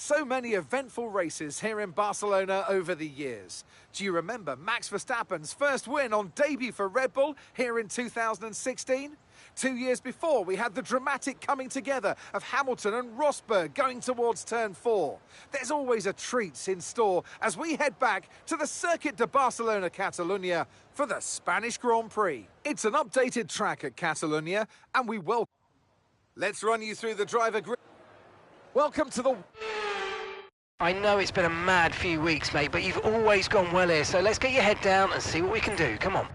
So many eventful races here in Barcelona over the years. Do you remember Max Verstappen's first win on debut for Red Bull here in 2016? 2 years before, we had the dramatic coming together of Hamilton and Rosberg going towards turn 4. There's always a treat in store as we head back to the Circuit de Barcelona Catalunya for the Spanish Grand Prix. It's an updated track at Catalunya, and we will. Let's run you through the driver grid. Welcome to the... I know it's been a mad few weeks, mate, but you've always gone well here, so let's get your head down and see what we can do. Come on.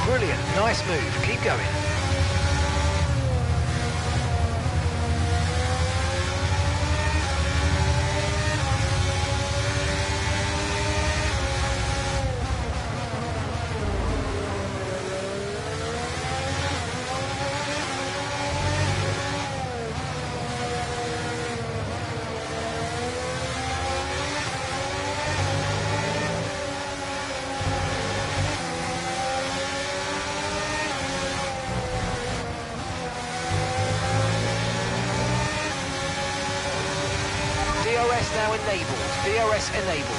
Brilliant, nice move, keep going. DRS now enabled. DRS enabled.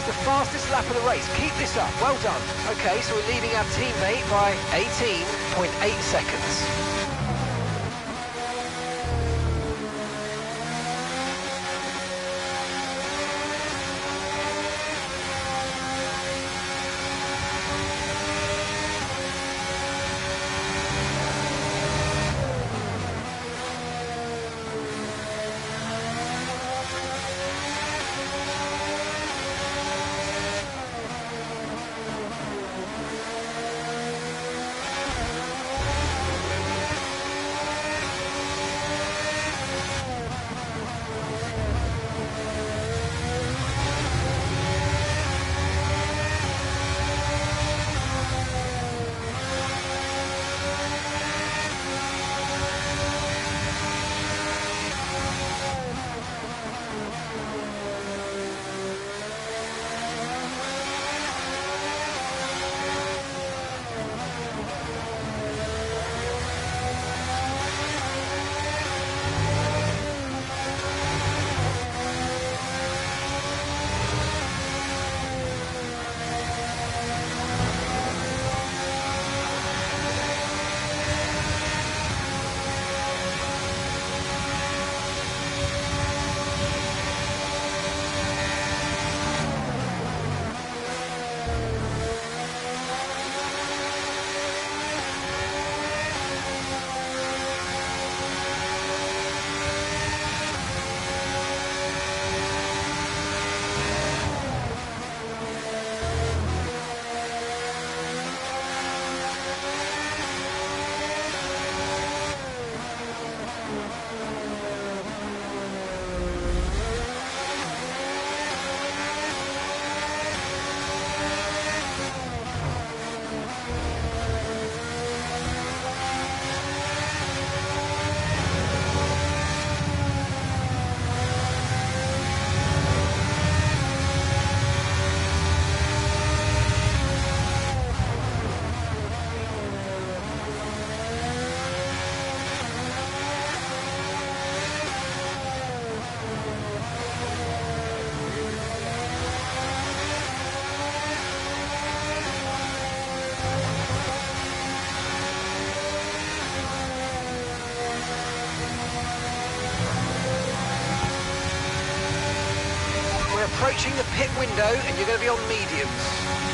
was the fastest lap of the race. Keep this up. Well done. Okay, so we're leading our teammate by 18.8 seconds. We're approaching the pit window and you're going to be on mediums.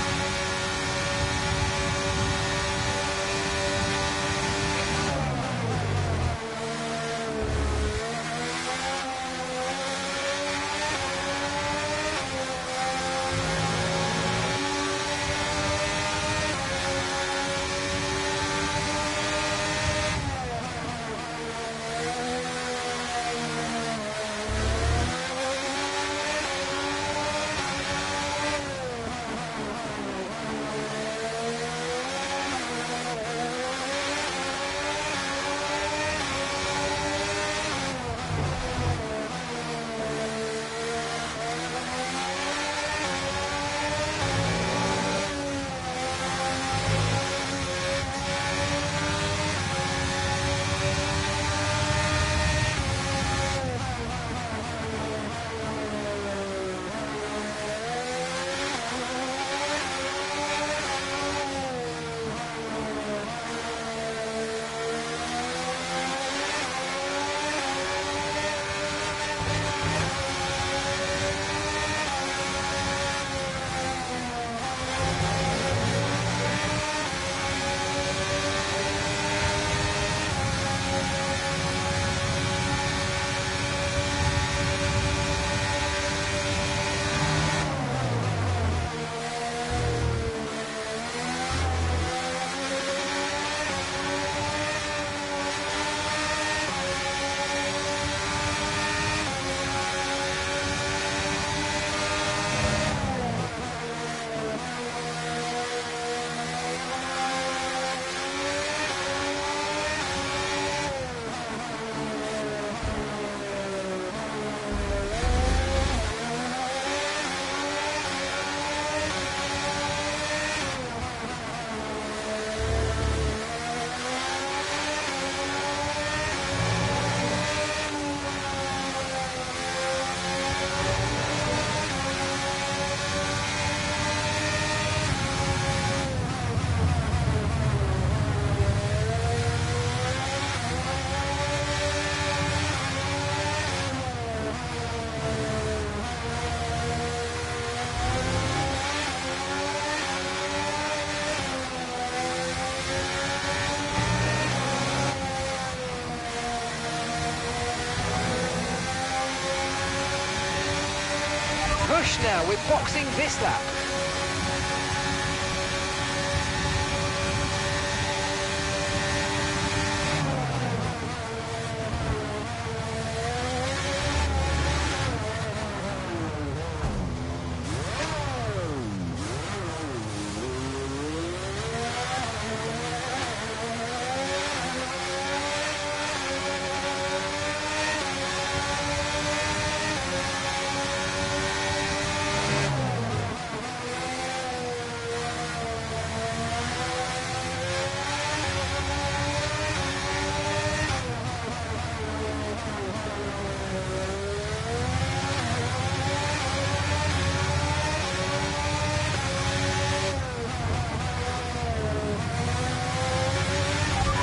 finish now. We're boxing this lap.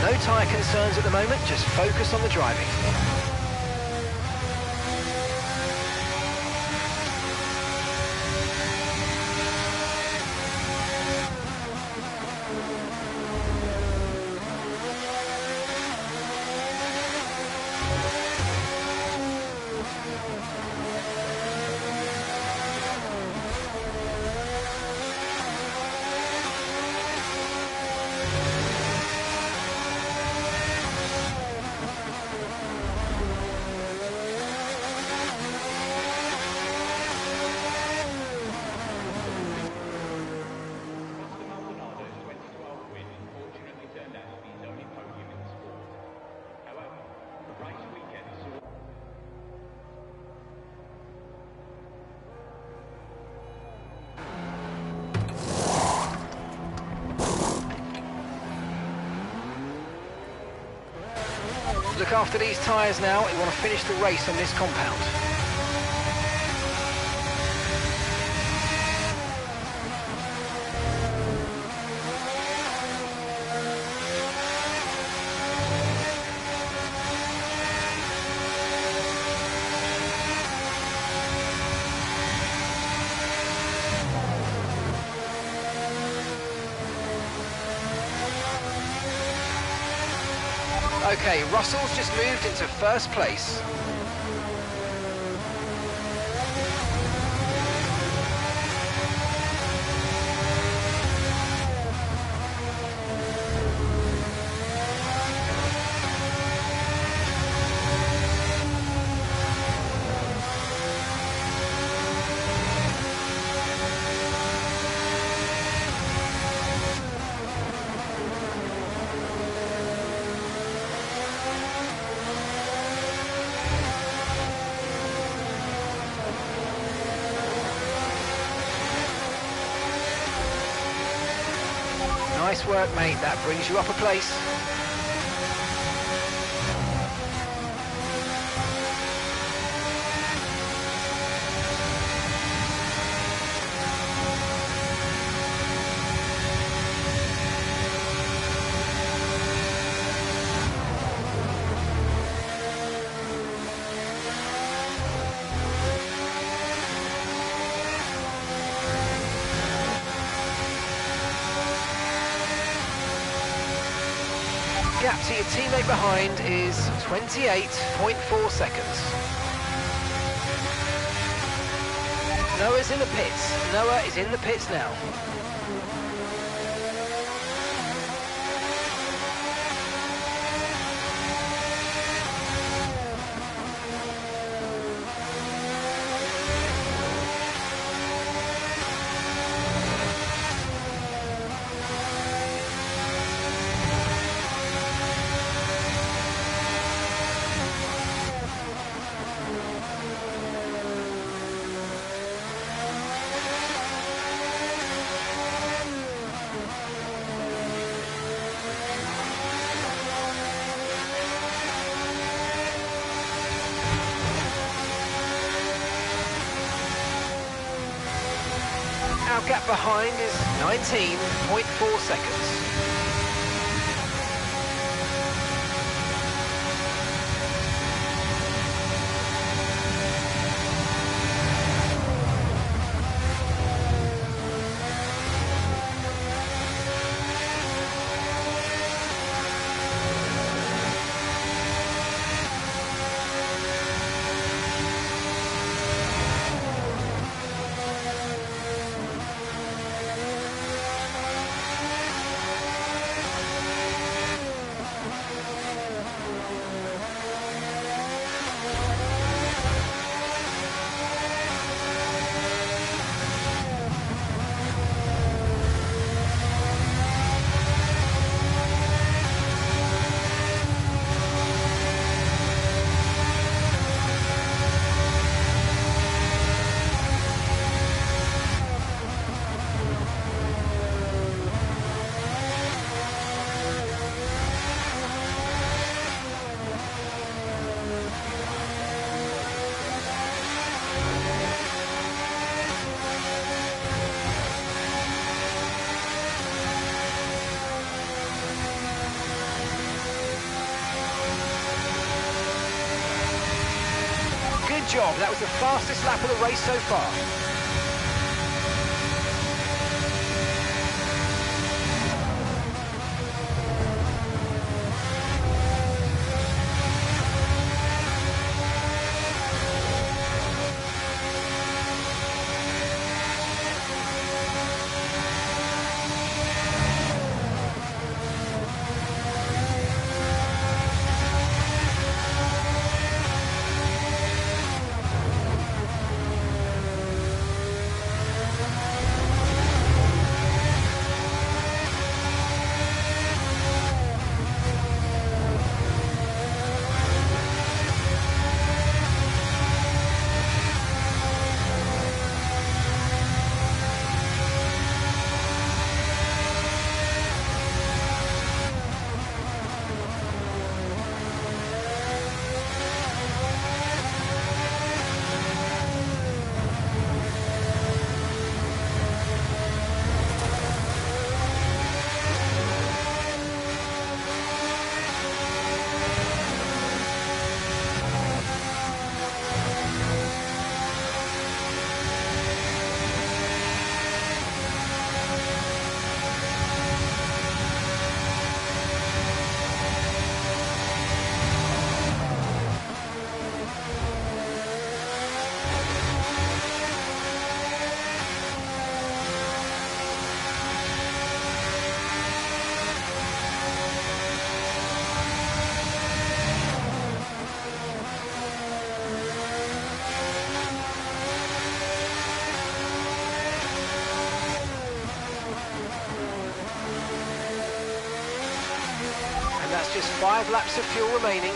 No tyre concerns at the moment, just focus on the driving. Look after these tyres now. We want to finish the race on this compound. Okay, Russell's just moved into first place. Nice work, mate. That brings you up a place. Gap to your teammate behind is 28.4 seconds. Noah's in the pits. Noah is in the pits now. Our gap behind is 19.4 seconds. job. That was the fastest lap of the race so far. That's just 5 laps of fuel remaining.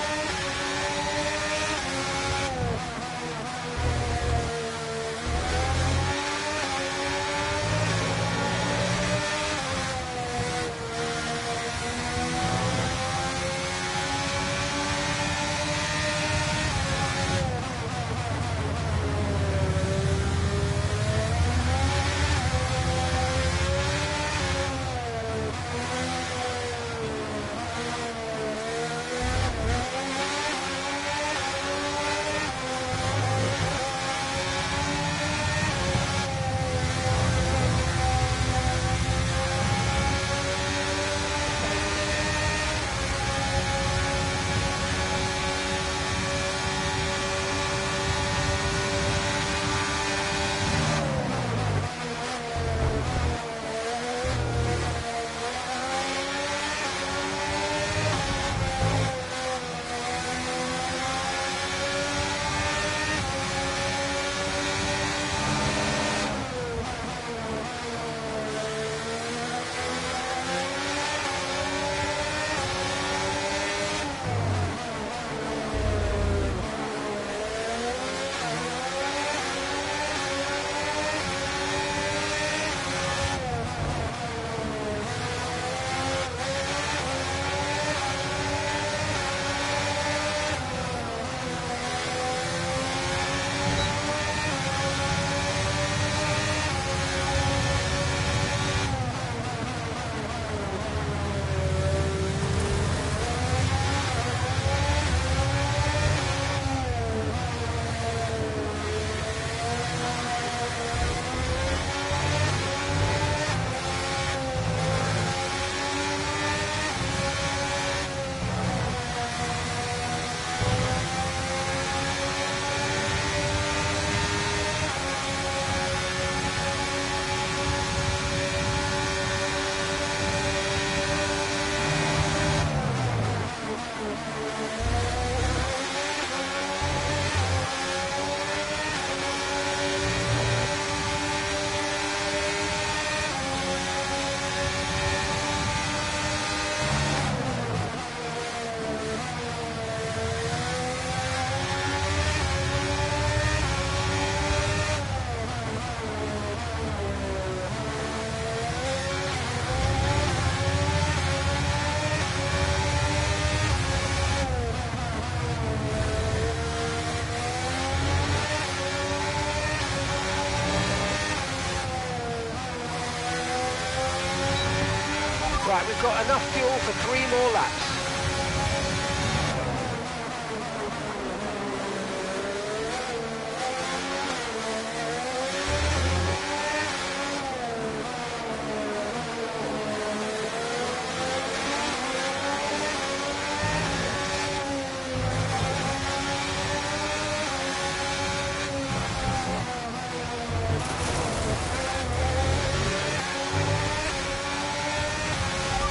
Right, we've got enough fuel for 3 more laps.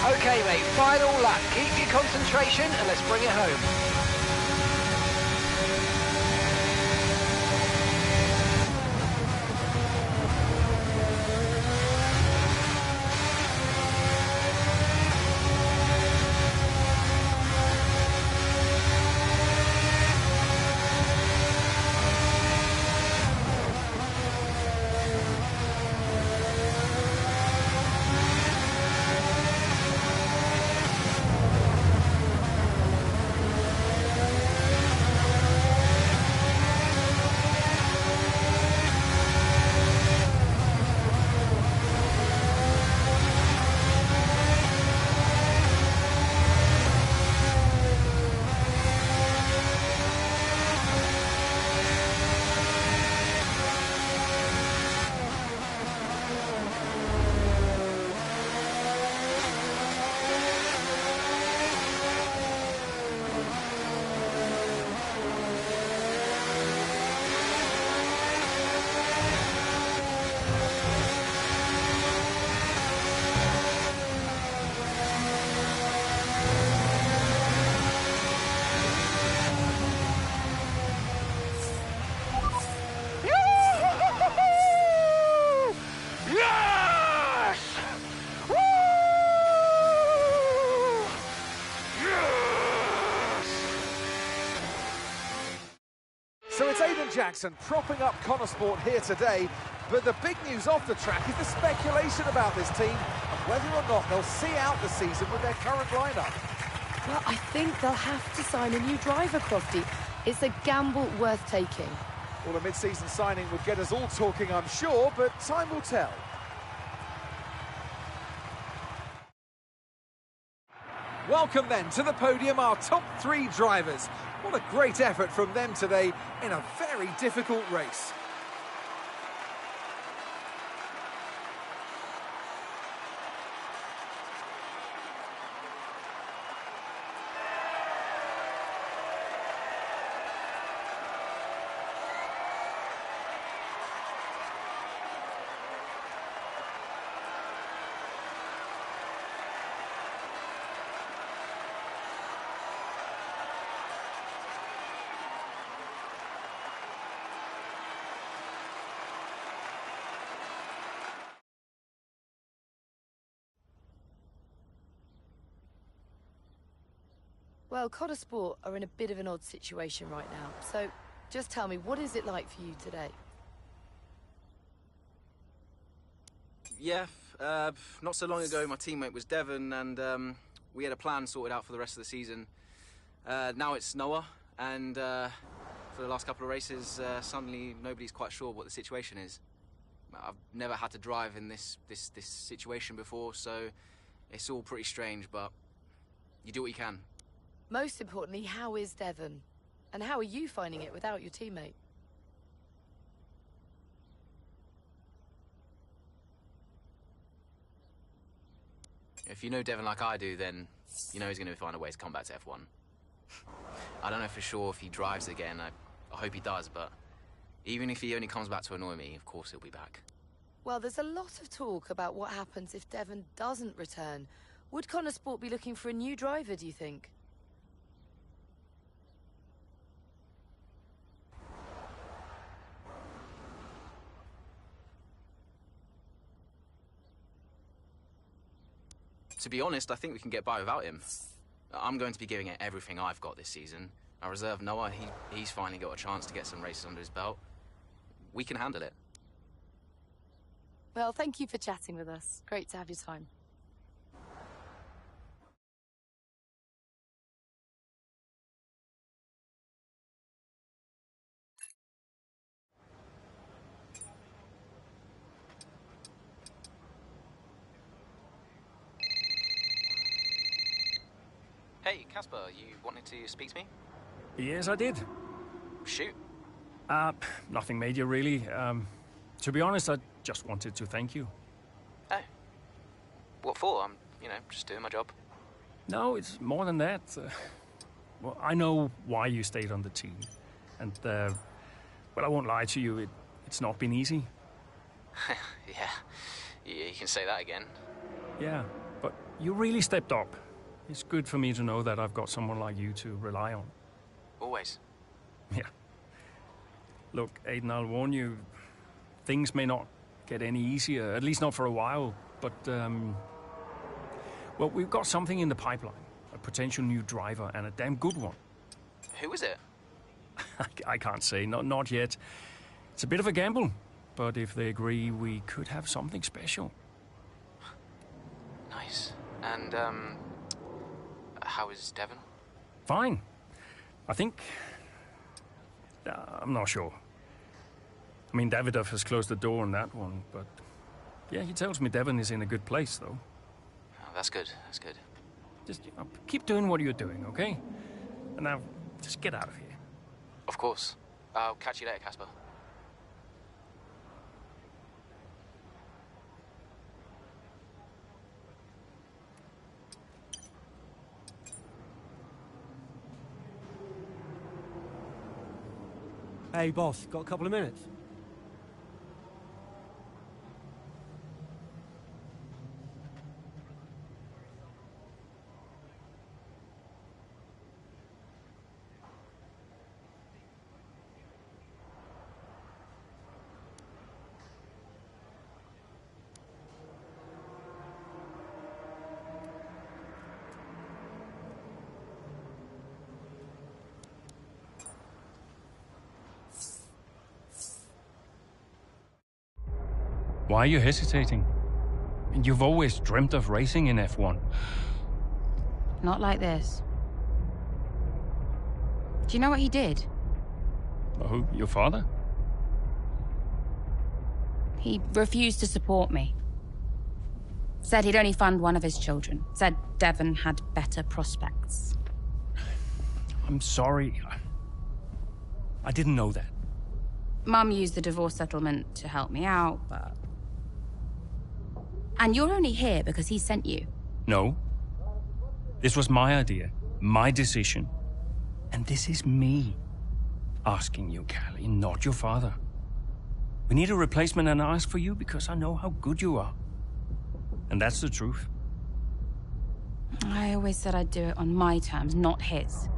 Okay, mate, final lap. Keep your concentration and let's bring it home. So it's Aidan Jackson propping up Connor Sport here today, but the big news off the track is the speculation about this team and whether or not they'll see out the season with their current lineup. Well, I think they'll have to sign a new driver, Crofty. It's a gamble worth taking. Well, a mid-season signing would get us all talking, I'm sure, but time will tell. Welcome then to the podium, our top three drivers. What a great effort from them today in a very difficult race. Well, Connor Sport are in a bit of an odd situation right now. So, just tell me, what is it like for you today? Yeah, not so long ago my teammate was Devon and we had a plan sorted out for the rest of the season. Now it's Noah and for the last couple of races suddenly nobody's quite sure what the situation is. I've never had to drive in this situation before, so it's all pretty strange, but you do what you can. Most importantly, how is Devon? And how are you finding it without your teammate? If you know Devon like I do, then you know he's going to find a way to come back to F1. I don't know for sure if he drives again. I hope he does, but even if he only comes back to annoy me, of course he'll be back. Well, there's a lot of talk about what happens if Devon doesn't return. Would Connor Sport be looking for a new driver, do you think? To be honest, I think we can get by without him. I'm going to be giving it everything I've got this season. I reserve Noah. He's finally got a chance to get some races under his belt. We can handle it. Well, thank you for chatting with us. Great to have your time. Hey, Casper, you wanted to speak to me? Yes, I did. Shoot. Nothing major, really. To be honest, I just wanted to thank you. Oh. What for? I'm, just doing my job. No, it's more than that. Well, I know why you stayed on the team. And, well, I won't lie to you, it's not been easy. Yeah, you can say that again. Yeah, but You really stepped up. It's good for me to know that I've got someone like you to rely on. Always. Yeah. Look, Aiden, I'll warn you, things may not get any easier, at least not for a while, but, well, we've got something in the pipeline. A potential new driver, and a damn good one. Who is it? I can't say, not yet. It's a bit of a gamble, but if they agree, we could have something special. Nice. And, how is Devon? Fine. I think... I'm not sure. I mean, Davidoff has closed the door on that one, but... Yeah, he tells me Devon is in a good place, though. Oh, that's good, that's good. Just keep doing what you're doing, okay? And now, just get out of here. Of course. I'll catch you later, Casper. Hey, boss, got a couple of minutes? Why are you hesitating? And you've always dreamt of racing in F1. Not like this. Do you know what he did? Oh, your father? He refused to support me. Said he'd only fund one of his children. Said Devon had better prospects. I'm sorry. I didn't know that. Mum used the divorce settlement to help me out, but... And you're only here because he sent you. No. This was my idea, my decision. And this is me asking you, Callie, not your father. We need a replacement, and I ask for you because I know how good you are. And that's the truth. I always said I'd do it on my terms, not his.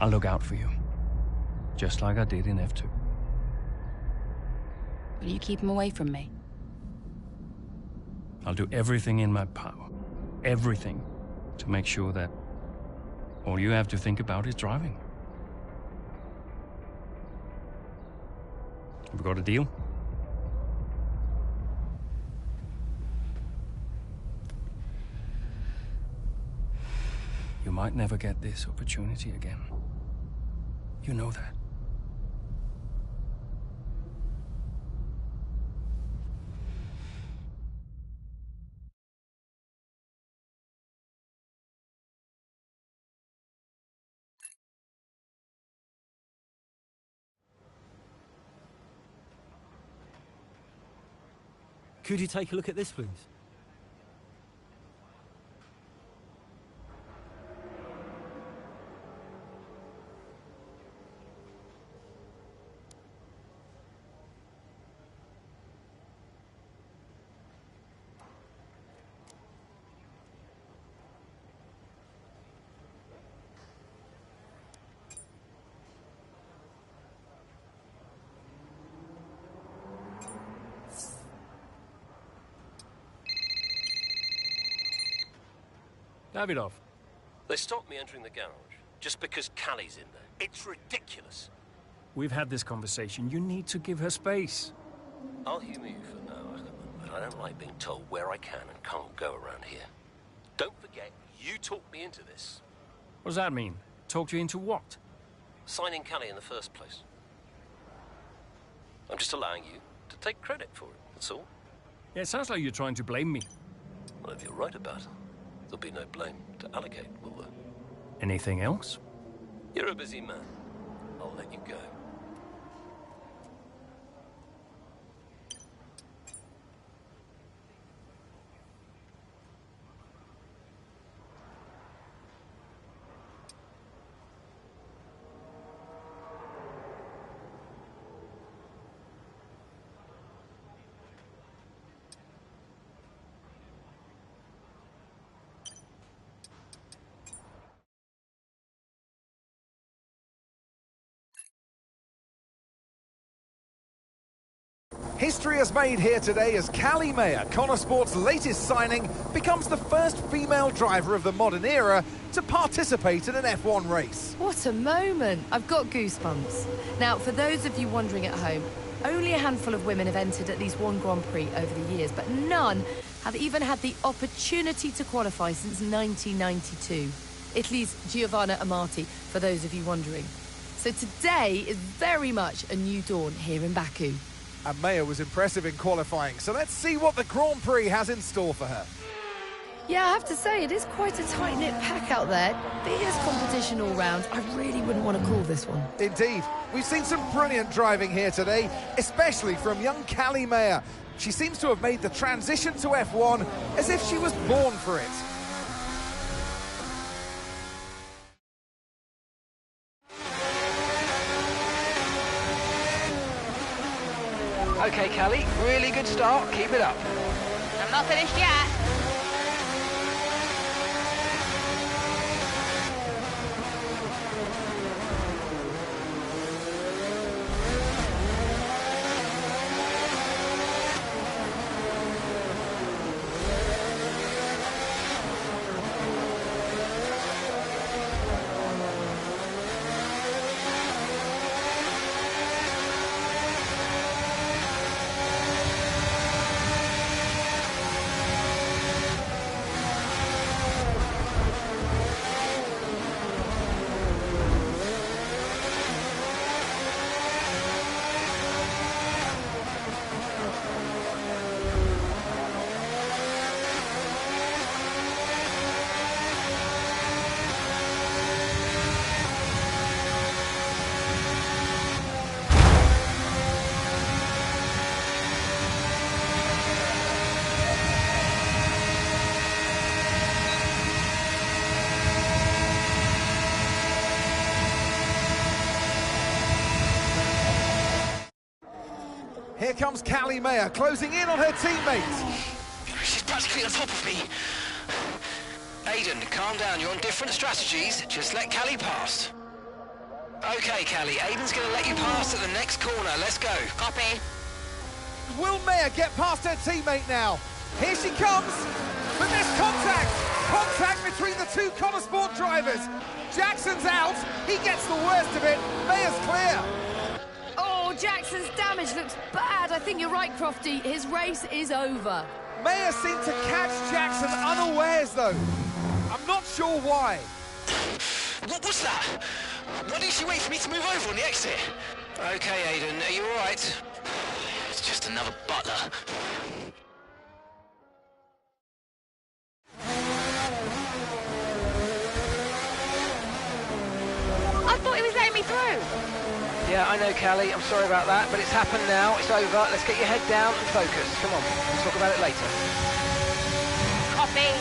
I'll look out for you. Just like I did in F2. Will you keep him away from me? I'll do everything in my power. Everything. To make sure that all you have to think about is driving. Have we got a deal? You might never get this opportunity again. You know that. Could you take a look at this, please? Davidoff. They stopped me entering the garage just because Callie's in there. It's ridiculous. We've had this conversation. You need to give her space. I'll humour you for now, Ackerman, but I don't like being told where I can and can't go around here. Don't forget, you talked me into this. What does that mean? Talked you into what? Signing Callie in the first place. I'm just allowing you to take credit for it, that's all. Yeah, it sounds like you're trying to blame me. Well, if you're right about it, there'll be no blame to allocate, will there? Anything else? You're a busy man. I'll let you go. History is made here today as Callie Mayer, Connor Sport's latest signing, becomes the first female driver of the modern era to participate in an F1 race. What a moment. I've got goosebumps. Now, for those of you wondering at home, only a handful of women have entered at least one Grand Prix over the years, but none have even had the opportunity to qualify since 1992. Italy's Giovanna Amati, for those of you wondering. So today is very much a new dawn here in Baku. And Mayer was impressive in qualifying, so let's see what the Grand Prix has in store for her. Yeah, I have to say, it is quite a tight-knit pack out there. Fierce competition all round. I really wouldn't want to call this one. Indeed. We've seen some brilliant driving here today, especially from young Callie Mayer. She seems to have made the transition to F1 as if she was born for it. Okay, Callie, really good start. Keep it up. I'm not finished yet. Here comes Callie Mayer, closing in on her teammates. She's practically on top of me. Aiden, calm down. You're on different strategies. Just let Callie pass. Okay, Callie. Aiden's going to let you pass at the next corner. Let's go. Copy. Will Mayer get past her teammate now? Here she comes. But there's contact. Contact between the two Connor Sport drivers. Jackson's out. He gets the worst of it. Mayer's clear. Oh, Jackson's damage looks bad. I think you're right, Crofty. His race is over. Mayer seemed to catch Jackson unawares, though. I'm not sure why. What was that? Why didn't she wait for me to move over on the exit? Okay, Aiden. Are you all right? It's just another butler. I thought he was letting me through. Yeah, I know, Callie. I'm sorry about that, but it's happened now. It's over. Let's get your head down and focus. Come on. We'll talk about it later. Copy.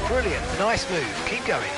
Brilliant. Nice move. Keep going.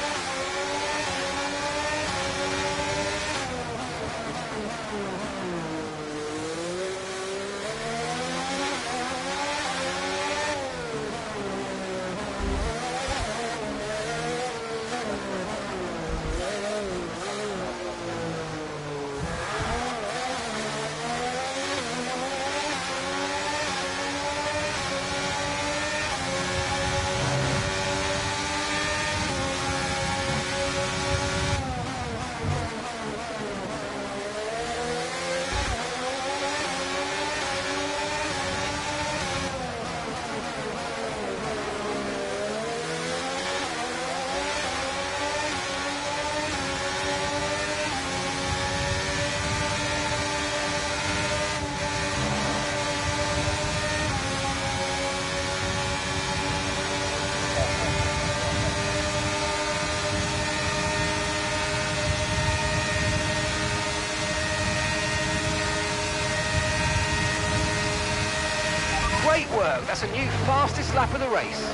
Great work. That's a new fastest lap of the race.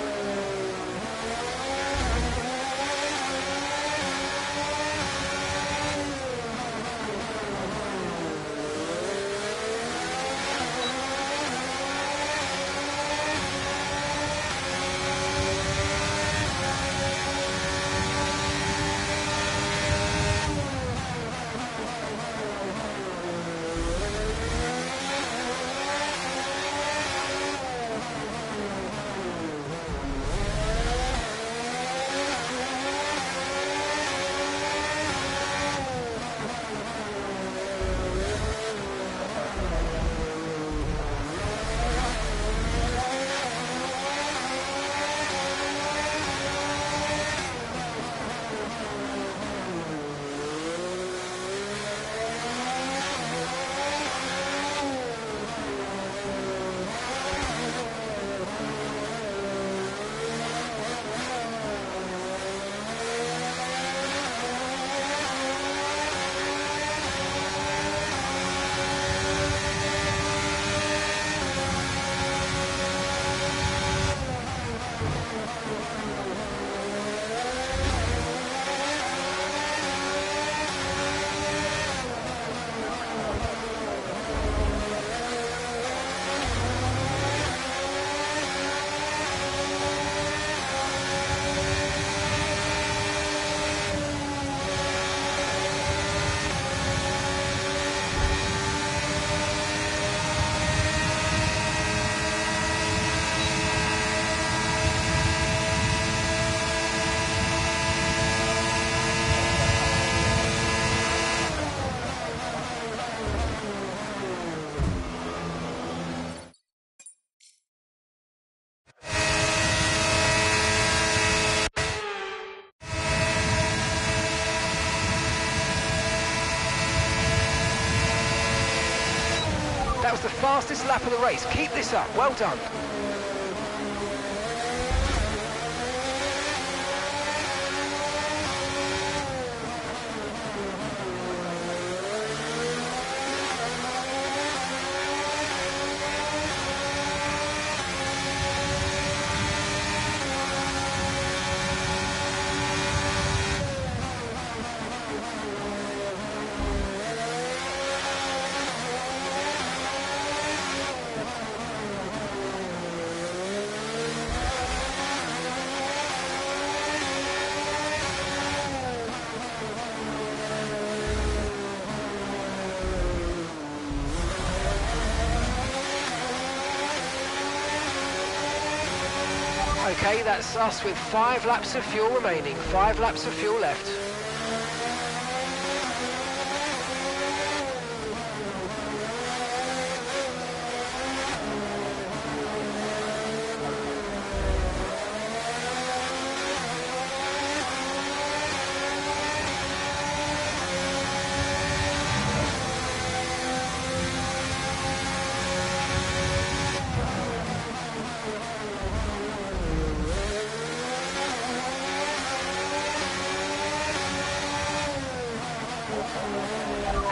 That was the fastest lap of the race. Keep this up. Well done. Okay, that's us with 5 laps of fuel remaining. 5 laps of fuel left.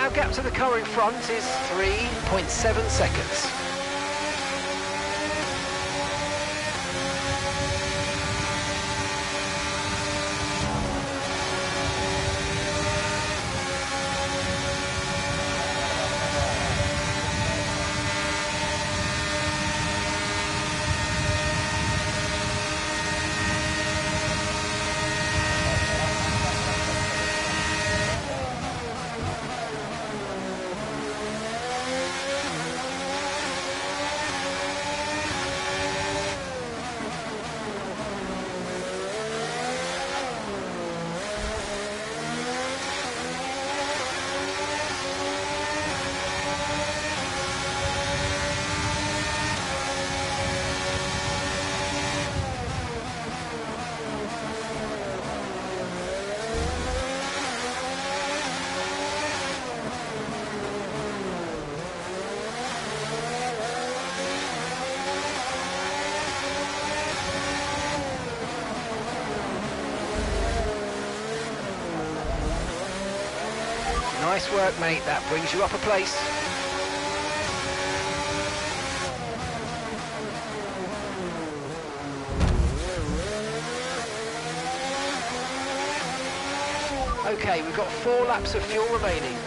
Our gap to the car in front is 3.7 seconds. Nice work, mate. That brings you up a place. Okay, we've got 4 laps of fuel remaining.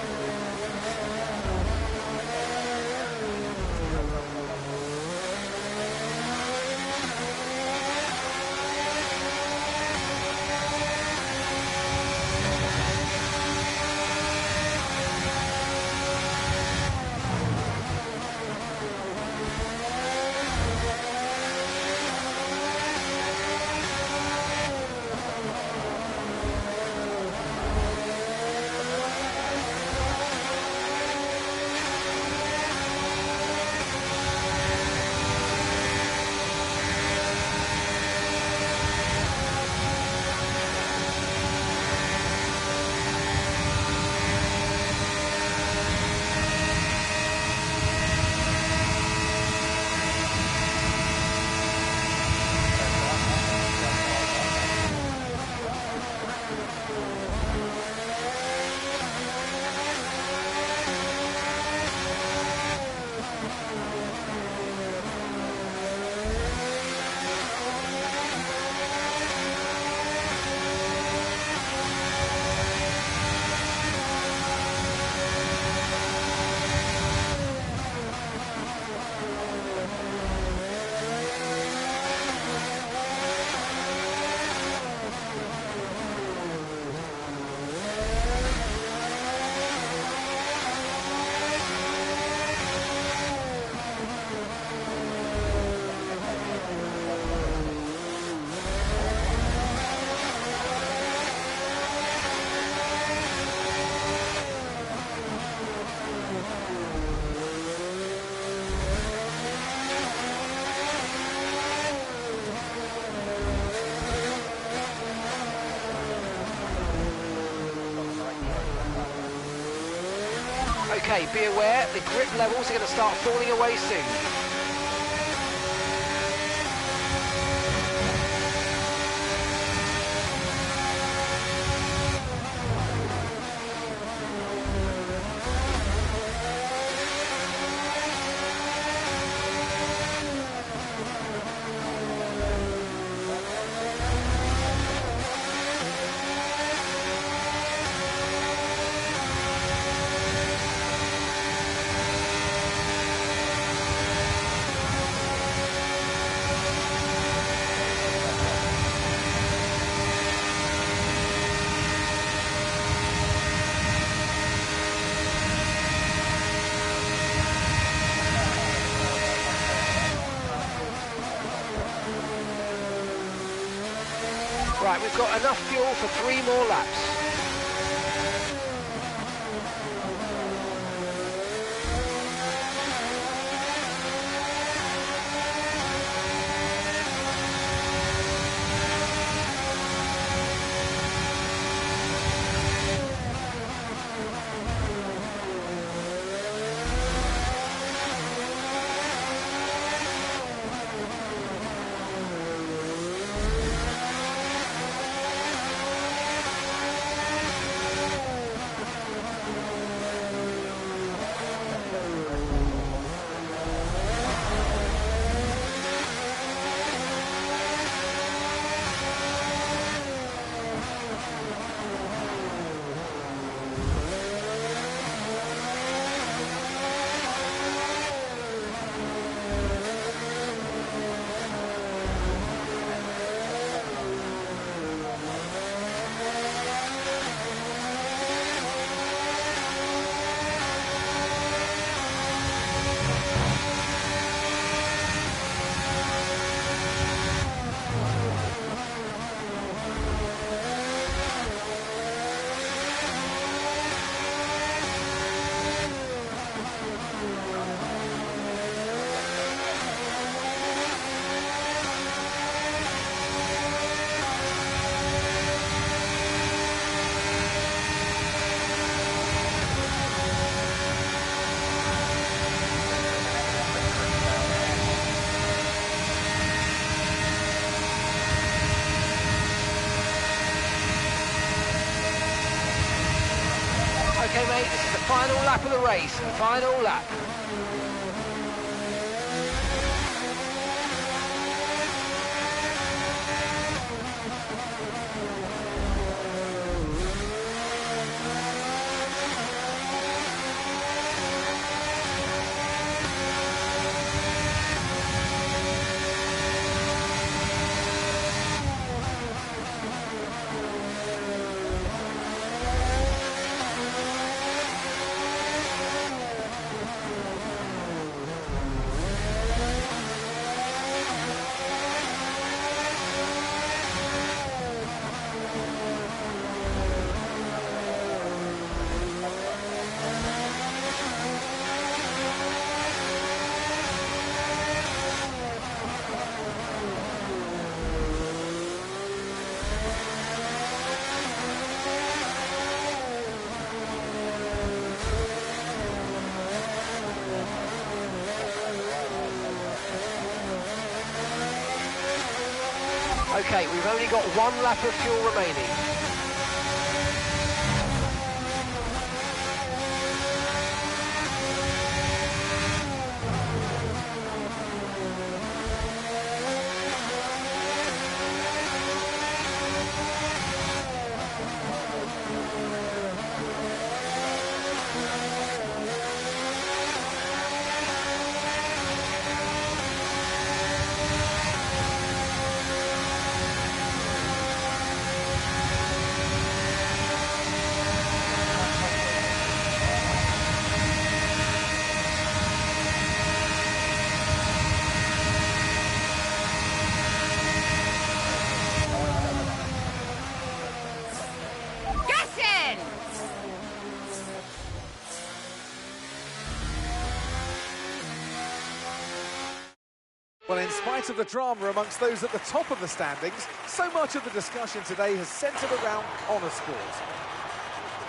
Okay, be aware, the grip levels are going to start falling away soon. Right, we've got enough fuel for 3 more laps. Okay, mate, this is the final lap of the race. Final lap. Okay, we've only got 1 lap of fuel remaining. Well, in spite of the drama amongst those at the top of the standings, so much of the discussion today has centred around honour sport.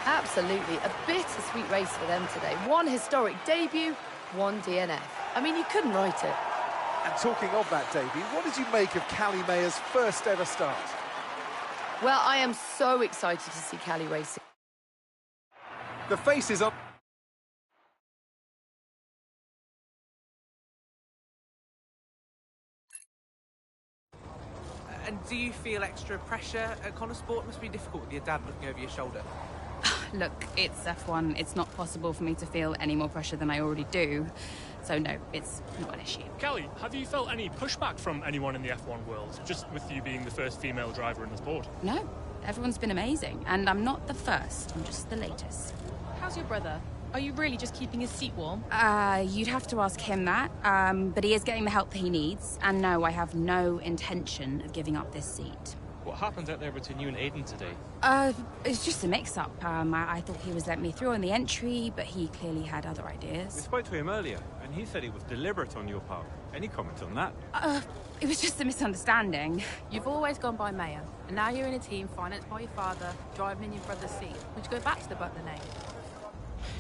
Absolutely, a bittersweet race for them today. One historic debut, one DNF. I mean, you couldn't write it. And talking of that debut, what did you make of Callie Mayer's first ever start? Well, I am so excited to see Callie racing. The faces on... And do you feel extra pressure at Connor Sport? It must be difficult with your dad looking over your shoulder. Look, it's F1. It's not possible for me to feel any more pressure than I already do. So no, it's not an issue. Callie, have you felt any pushback from anyone in the F1 world, just with you being the first female driver in the sport? No, everyone's been amazing. And I'm not the first, I'm just the latest. How's your brother? Are you really just keeping his seat warm? You'd have to ask him that. But he is getting the help that he needs. And no, I have no intention of giving up this seat. What happened out there between you and Aiden today? It's just a mix-up. I thought he was letting me through on the entry, but he clearly had other ideas. We spoke to him earlier, and he said it was deliberate on your part. Any comment on that? It was just a misunderstanding. You've always gone by Mayor, and now you're in a team financed by your father, driving in your brother's seat. Would you go back to the Butler name?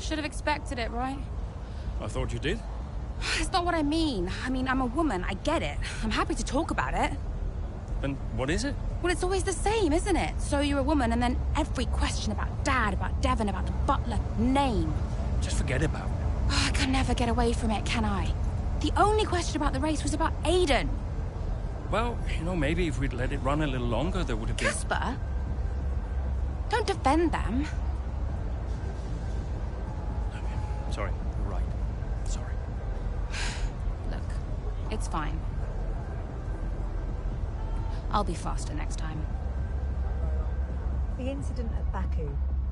Should have expected it, right? I thought you did. It's not what I mean. I'm a woman, I get it. I'm happy to talk about it. Then what is it? Well, it's always the same, isn't it? So you're a woman, and then every question about Dad, about Devon, about the Butler name. Just forget about it. Oh, I can never get away from it, can I? The only question about the race was about Aiden. Well, maybe if we'd let it run a little longer, there would have been... Casper? Don't defend them. Sorry, you're right. Sorry. Look, it's fine. I'll be faster next time. The incident at Baku,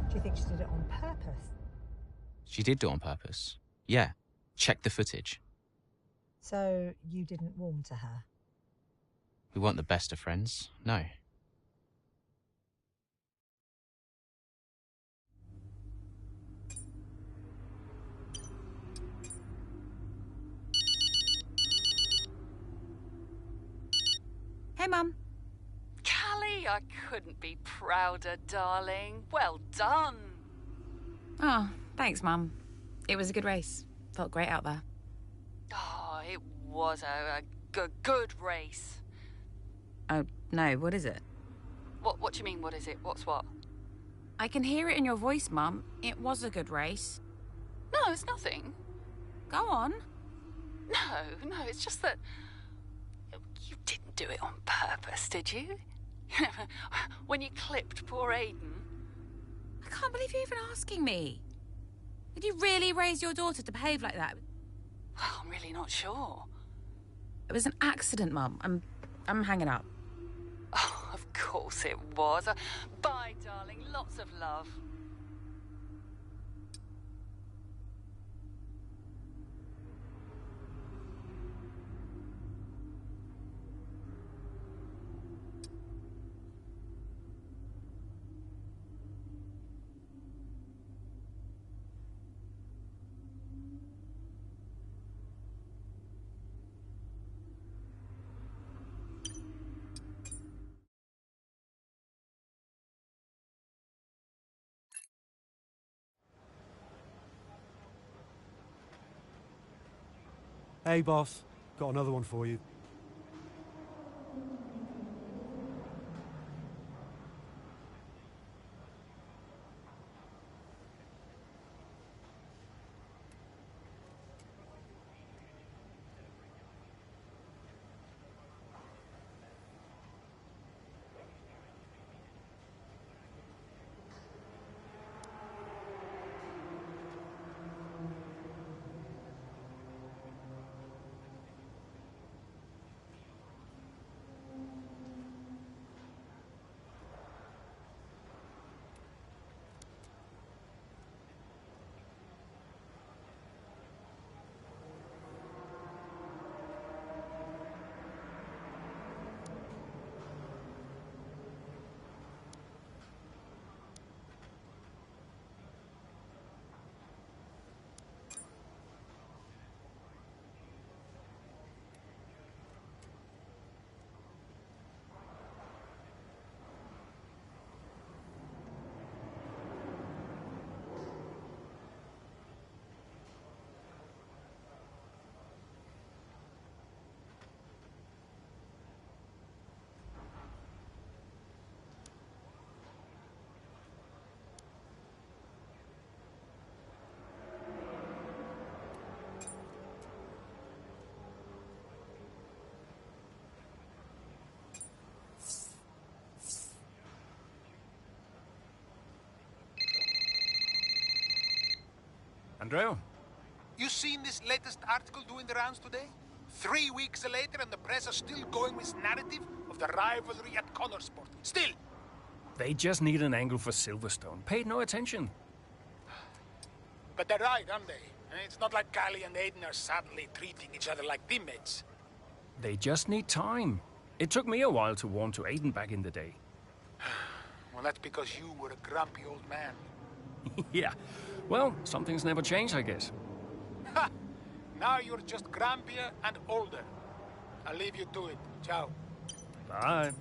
do you think she did it on purpose? She did do it on purpose. Yeah. Check the footage. So you didn't warm to her? We weren't the best of friends, no. Hey, Mum. Callie, I couldn't be prouder, darling. Well done. Oh, thanks, Mum. It was a good race. Felt great out there. Oh, it was a good race. Oh, no, what is it? What do you mean, what is it? What's what? I can hear it in your voice, Mum. It was a good race. No, it's nothing. Go on. No, it's just that... You didn't do it on purpose, did you? When you clipped poor Aiden. I can't believe you're even asking me. Did you really raise your daughter to behave like that? Well, I'm really not sure. It was an accident, Mum. I'm hanging up. Oh, of course it was. Bye, darling. Lots of love. Hey, boss. Got another one for you. Andreo? You seen this latest article doing the rounds today? 3 weeks later and the press are still going with narrative of the rivalry at Connorsport. Still! They just need an angle for Silverstone. Paid no attention. But they're right, aren't they? It's not like Callie and Aiden are sadly treating each other like teammates. They just need time. It took me a while to warm to Aiden back in the day. Well, that's because you were a grumpy old man. Yeah. Well, some things never change, I guess. Ha! Now you're just grumpier and older. I'll leave you to it. Ciao. Bye.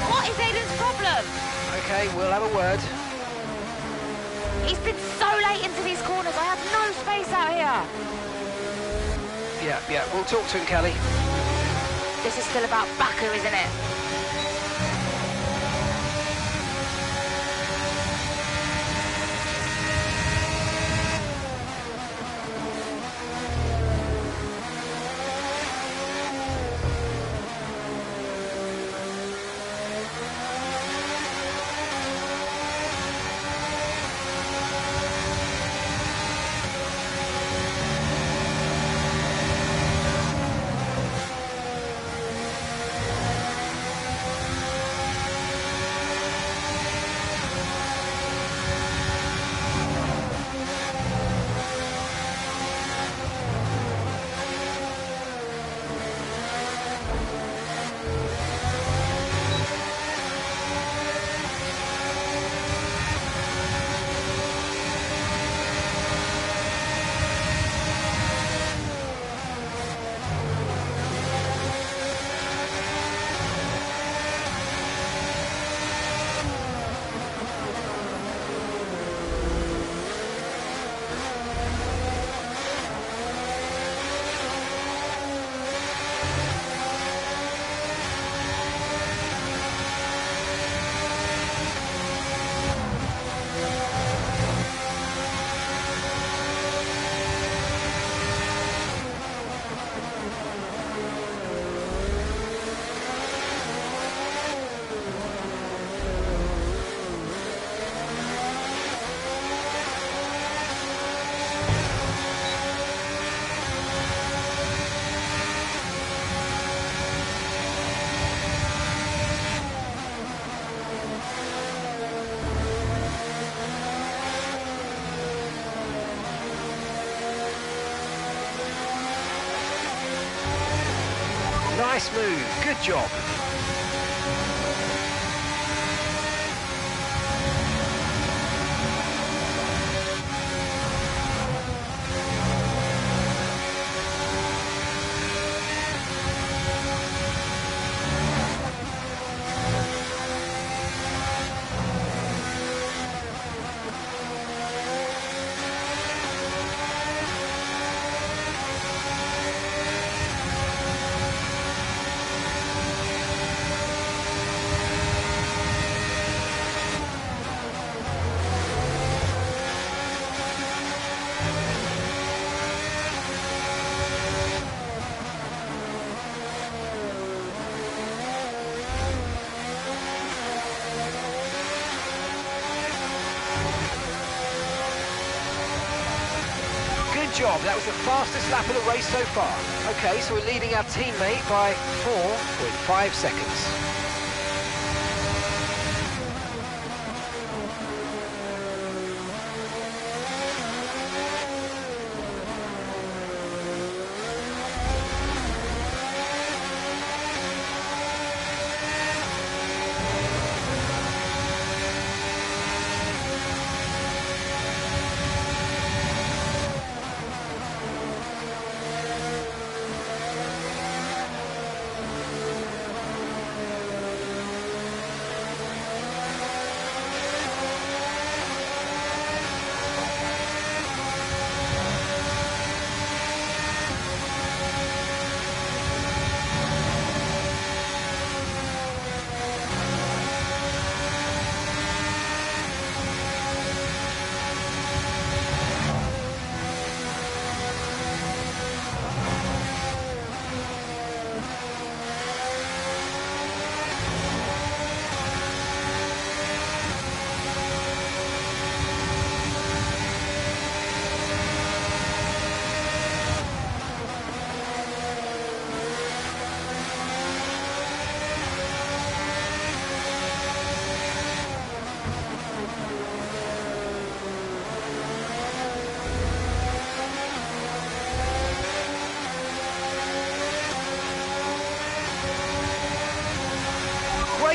What is Aiden's problem? Okay, we'll have a word. He's been so late into these corners. I have no space out here. Yeah, we'll talk to him, Callie. This is still about Baku, isn't it? Nice move. Good job. Good job, that was the fastest lap of the race so far. Okay, so we're leading our teammate by 4.5 seconds.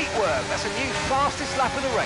Great work. That's a new fastest lap of the race.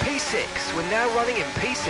P6. We're now running in P6.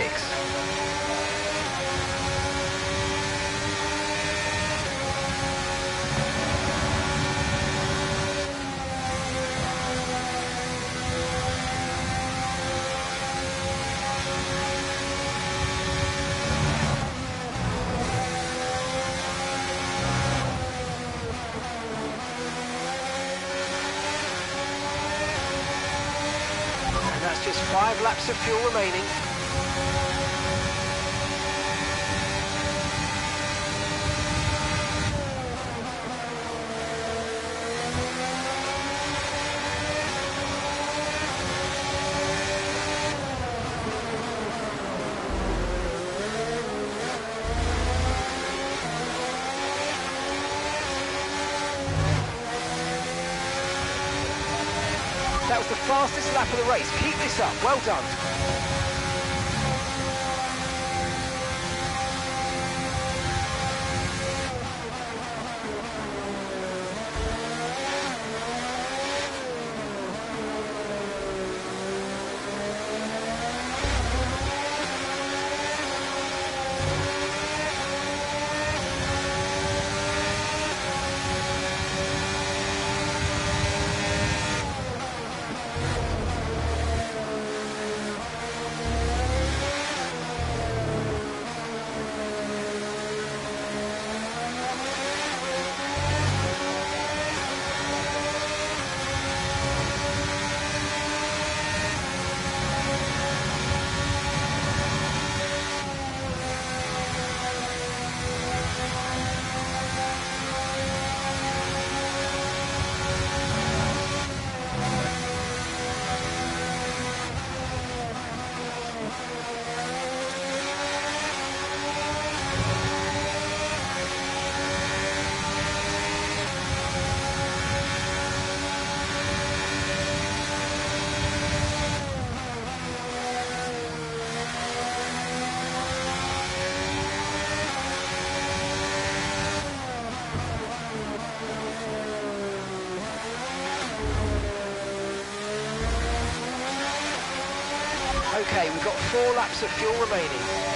And that's just 5 laps of fuel remaining. That was the fastest lap of the race. Keep this up. Well done. Okay, we've got 4 laps of fuel remaining.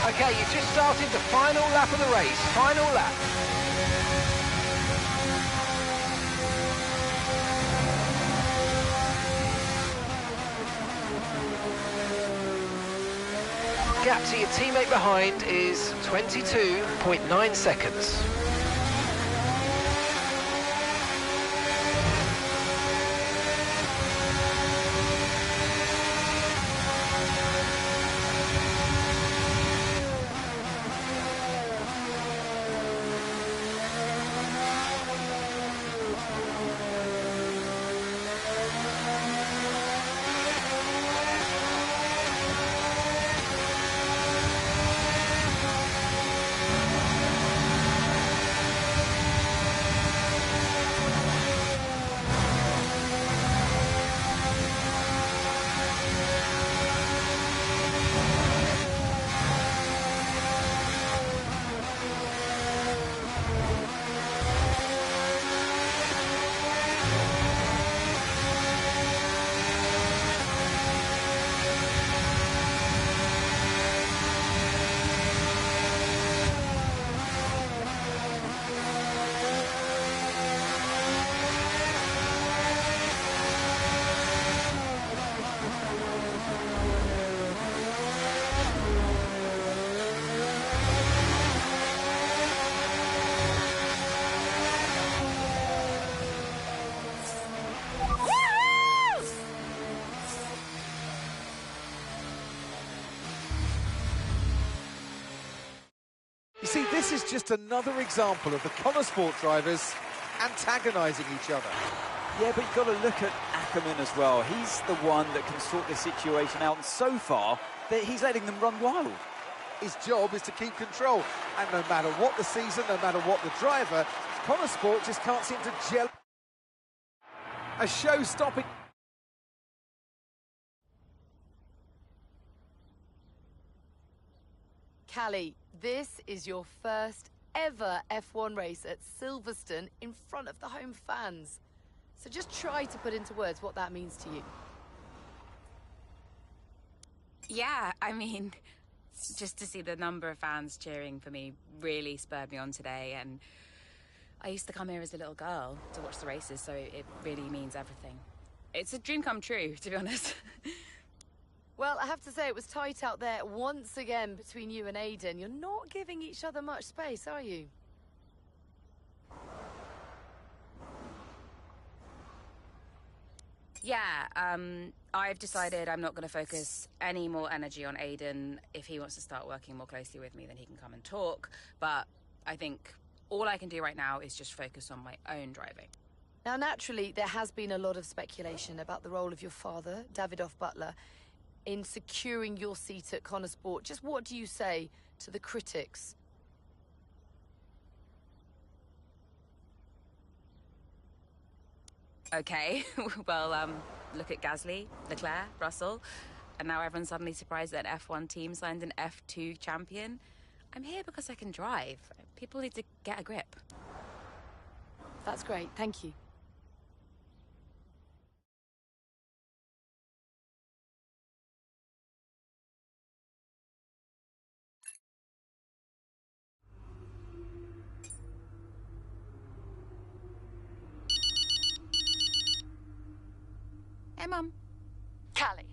Okay, you've just started the final lap of the race. Final lap. gap to your teammate behind is 22.9 seconds. You see, this is just another example of the Connor Sport drivers antagonising each other. Yeah, but you've got to look at Ackerman as well. He's the one that can sort this situation out, and so far, he's letting them run wild. His job is to keep control, and no matter what the season, no matter what the driver, Connor Sport just can't seem to gel. A show-stopping... Callie, this is your first ever F1 race at Silverstone in front of the home fans. So just try to put into words what that means to you. Yeah, I mean, just to see the number of fans cheering for me really spurred me on today, and I used to come here as a little girl to watch the races, so it really means everything. It's a dream come true, to be honest. Well, I have to say it was tight out there once again between you and Aiden. You're not giving each other much space, are you? Yeah, I've decided I'm not going to focus any more energy on Aiden. If he wants to start working more closely with me, then he can come and talk. But I think all I can do right now is just focus on my own driving. Now, naturally, there has been a lot of speculation about the role of your father, Davidoff Butler, in securing your seat at Connor Sport. Just what do you say to the critics? Okay, well, look at Gasly, Leclerc, Russell, and now everyone's suddenly surprised that an F1 team signed an F2 champion. I'm here because I can drive. People need to get a grip. That's great, thank you. Hey, Mum. Callie,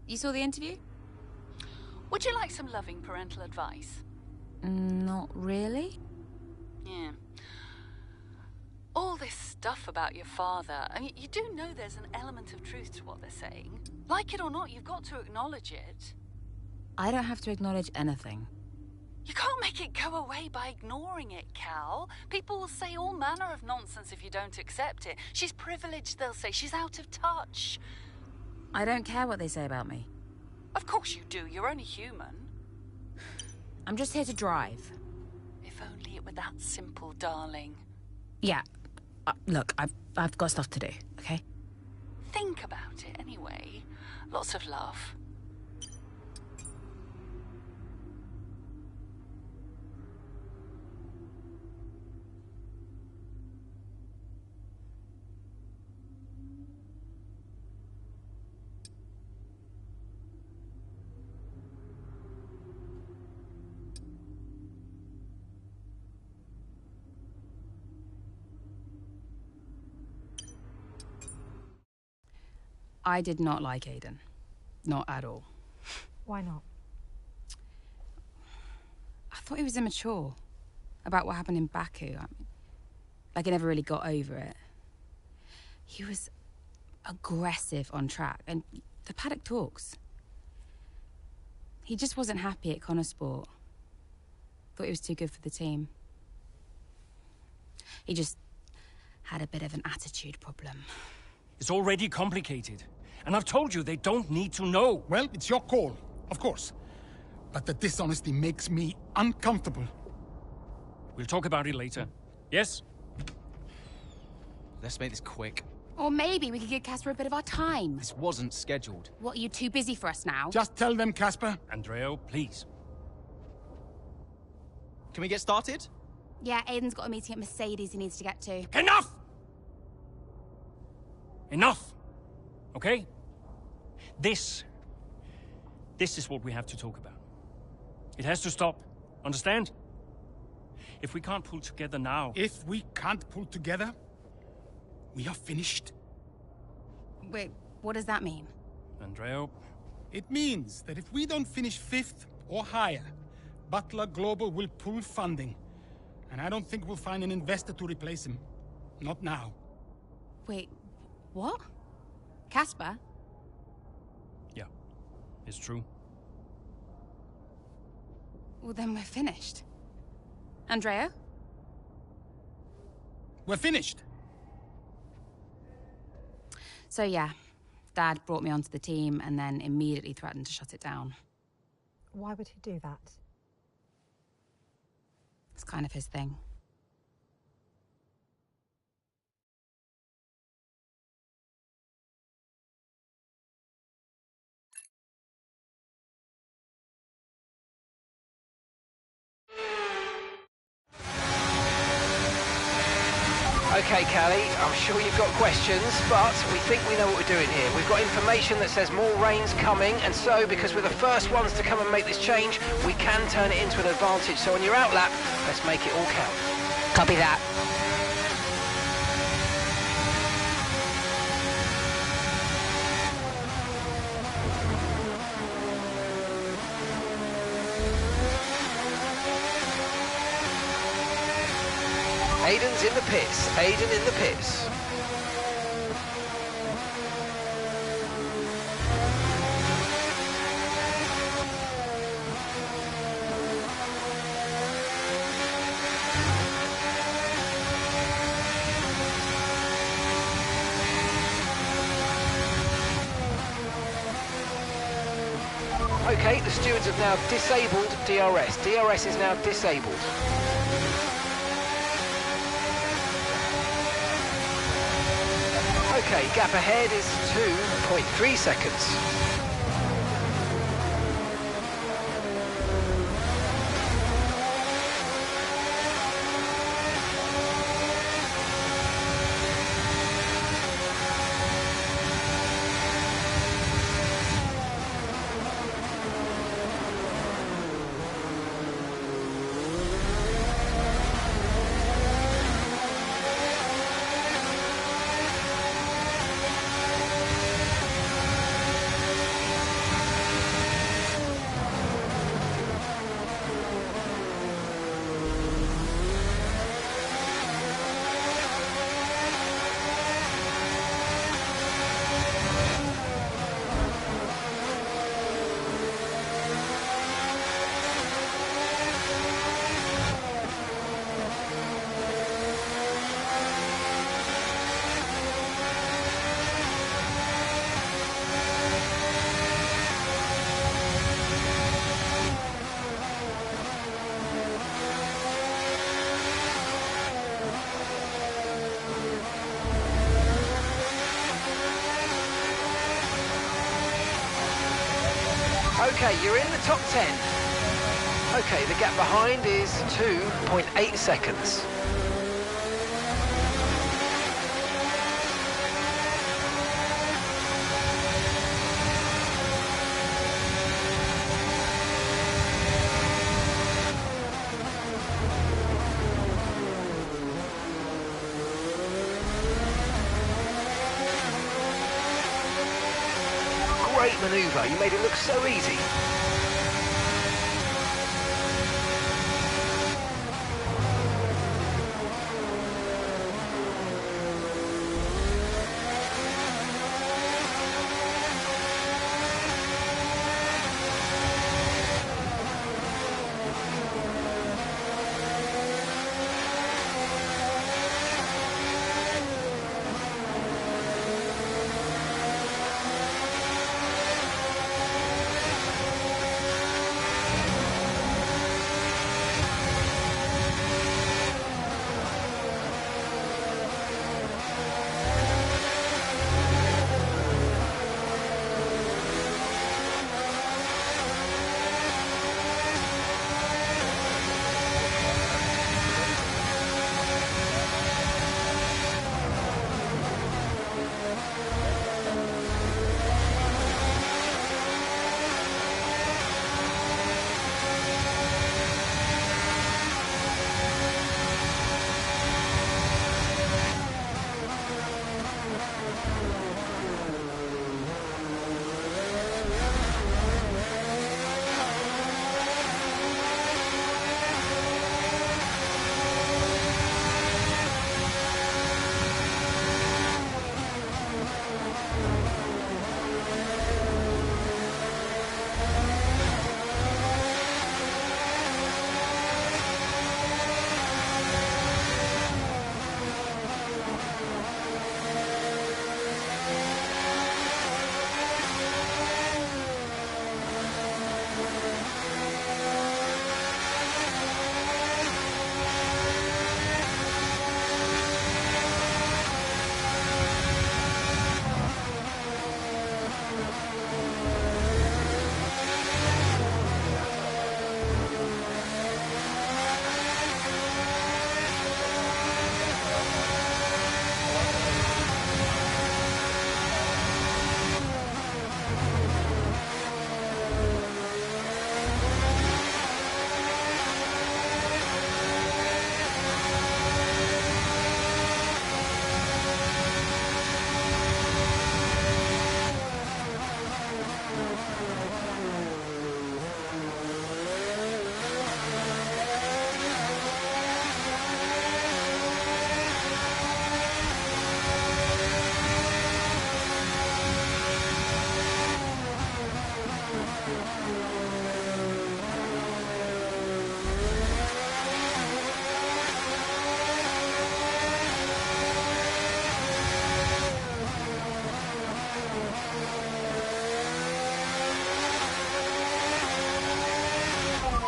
You saw the interview? would you like some loving parental advice? Not really. Yeah. All this stuff about your father, I mean, you do know there's an element of truth to what they're saying. Like it or not, you've got to acknowledge it. I don't have to acknowledge anything. You can't make it go away by ignoring it, Cal. People will say all manner of nonsense if you don't accept it. She's privileged, they'll say. She's out of touch. I don't care what they say about me. Of course you do. You're only human. I'm just here to drive. If only it were that simple, darling. Yeah. Look, I've got stuff to do, okay? Think about it anyway. Lots of love. I did not like Aiden. Not at all. Why not? thought he was immature about what happened in Baku. I mean, like he never really got over it. He was aggressive on track, and the paddock talks. He just wasn't happy at Connosport. Thought he was too good for the team. He just had a bit of an attitude problem. It's already complicated. And I've told you they don't need to know. Well, it's your call, of course. But the dishonesty makes me uncomfortable. We'll talk about it later. Yes? Let's make this quick. Or maybe we could give Casper a bit of our time. This wasn't scheduled. What, are you too busy for us now? Just tell them, Casper. Andreo, please. Can we get started? Yeah, Aiden's got a meeting at Mercedes he needs to get to. Enough! Enough! Okay? This is what we have to talk about. It has to stop. Understand? If we can't pull together now... If we can't pull together, we are finished. Wait, what does that mean? Andreo... It means that if we don't finish 5th or higher, Butler Global will pull funding. And I don't think we'll find an investor to replace him. Not now. Wait, what? Casper? Yeah, it's true. Well, then we're finished. Andrea? We're finished. So yeah, Dad brought me onto the team and then immediately threatened to shut it down. Why would he do that? It's kind of his thing. Okay, Callie, I'm sure you've got questions, but we think we know what we're doing here. We've got information that says more rain's coming, and so, because we're the first ones to come and make this change, we can turn it into an advantage. So on your outlap, let's make it all count. Copy that. Aiden's in the pits. Aiden in the pits. Okay, the stewards have now disabled DRS. DRS is now disabled. Okay, gap ahead is 2.3 seconds. Okay, you're in the top 10. Okay, the gap behind is 2.8 seconds. Great manoeuvre, you made it look so easy.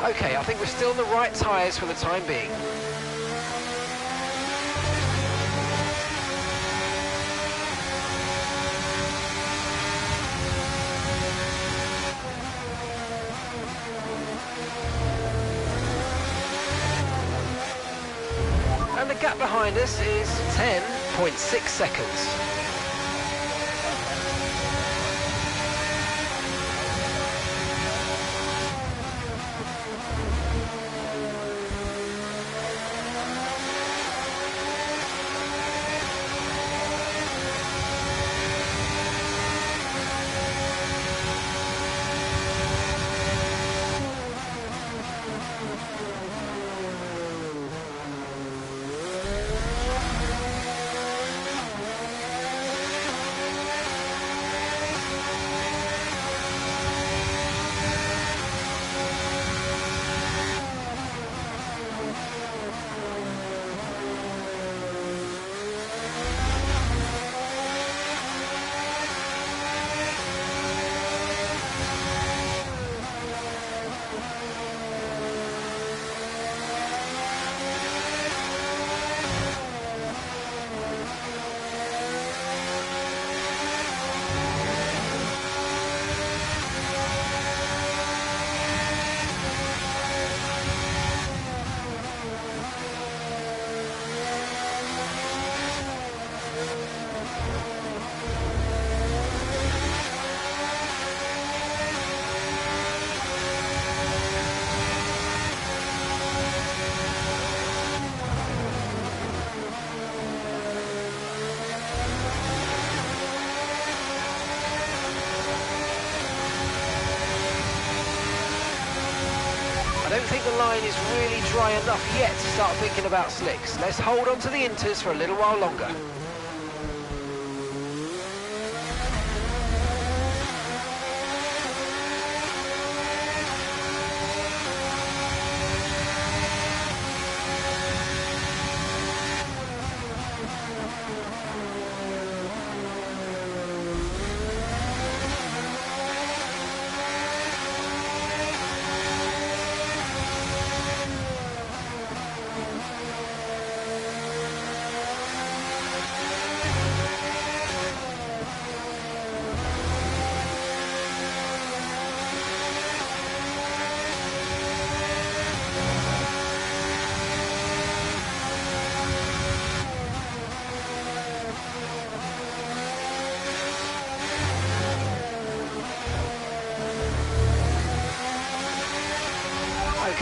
Okay, I think we're still on the right tyres for the time being. And the gap behind us is 10.6 seconds. I don't think the line is really dry enough yet to start thinking about slicks. Let's hold on to the inters for a little while longer.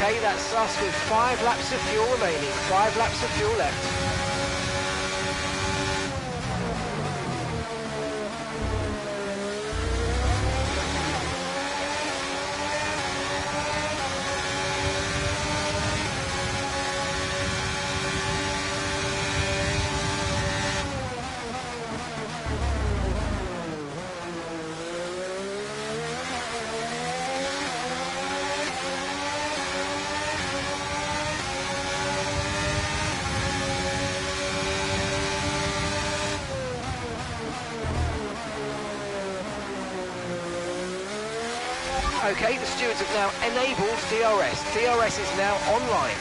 Okay, that's us with 5 laps of fuel remaining, 5 laps of fuel left. Okay, the stewards have now enabled DRS. DRS is now online.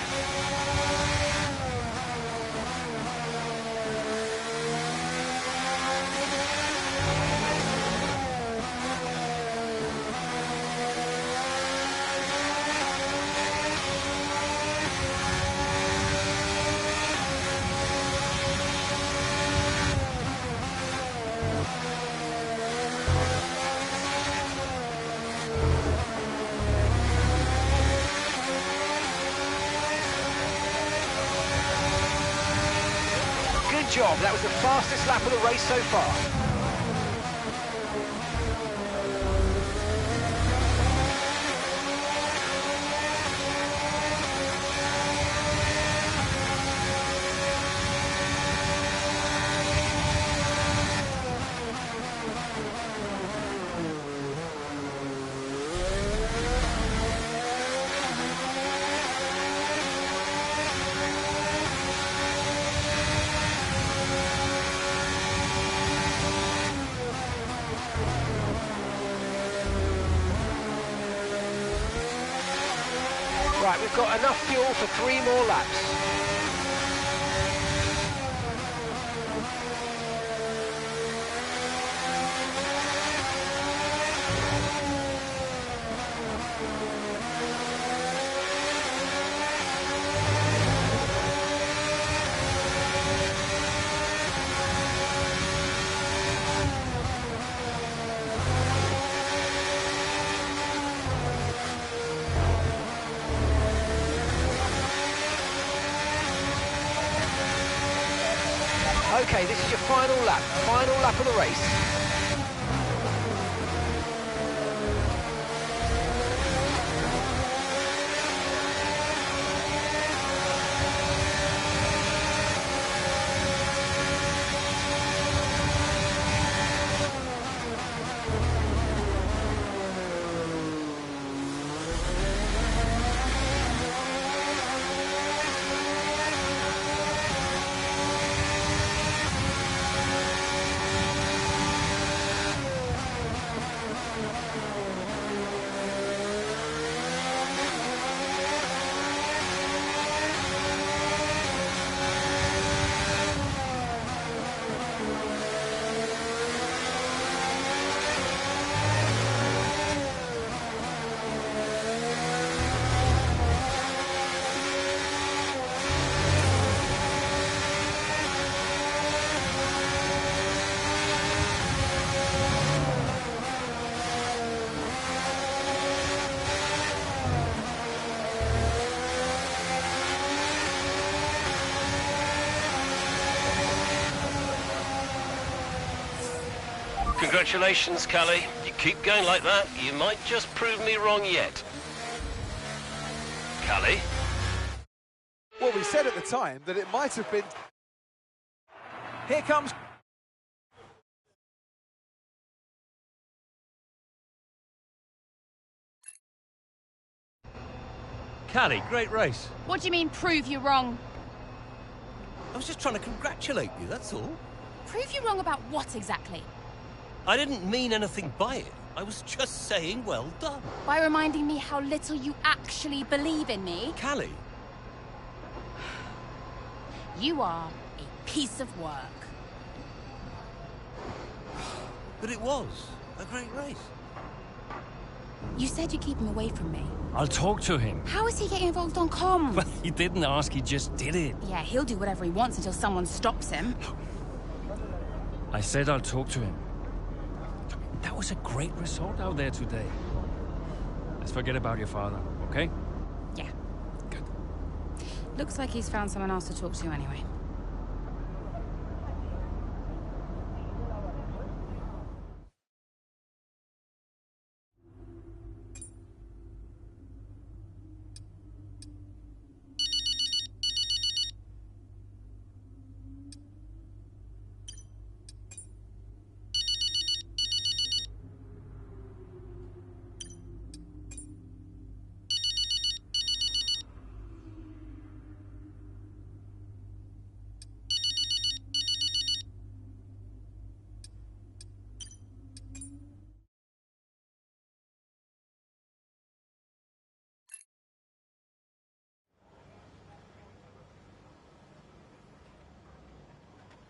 Good job, that was the fastest lap of the race so far. You've got enough fuel for 3 more laps. Okay, this is your final lap of the race. Congratulations, Callie. You keep going like that, you might just prove me wrong yet. Callie? Well, we said at the time that it might have been... Here comes... Callie, great race. What do you mean, prove you wrong? I was just trying to congratulate you, that's all. Prove you wrong about what exactly? I didn't mean anything by it. I was just saying well done. By reminding me how little you actually believe in me? Callie. You are a piece of work. But it was a great race. You said you'd keep him away from me. I'll talk to him. How is he getting involved on comms? Well, he didn't ask, he just did it. Yeah, he'll do whatever he wants until someone stops him. I said I'll talk to him. That was a great result out there today. Let's forget about your father, okay? Yeah. Good. Looks like he's found someone else to talk to anyway.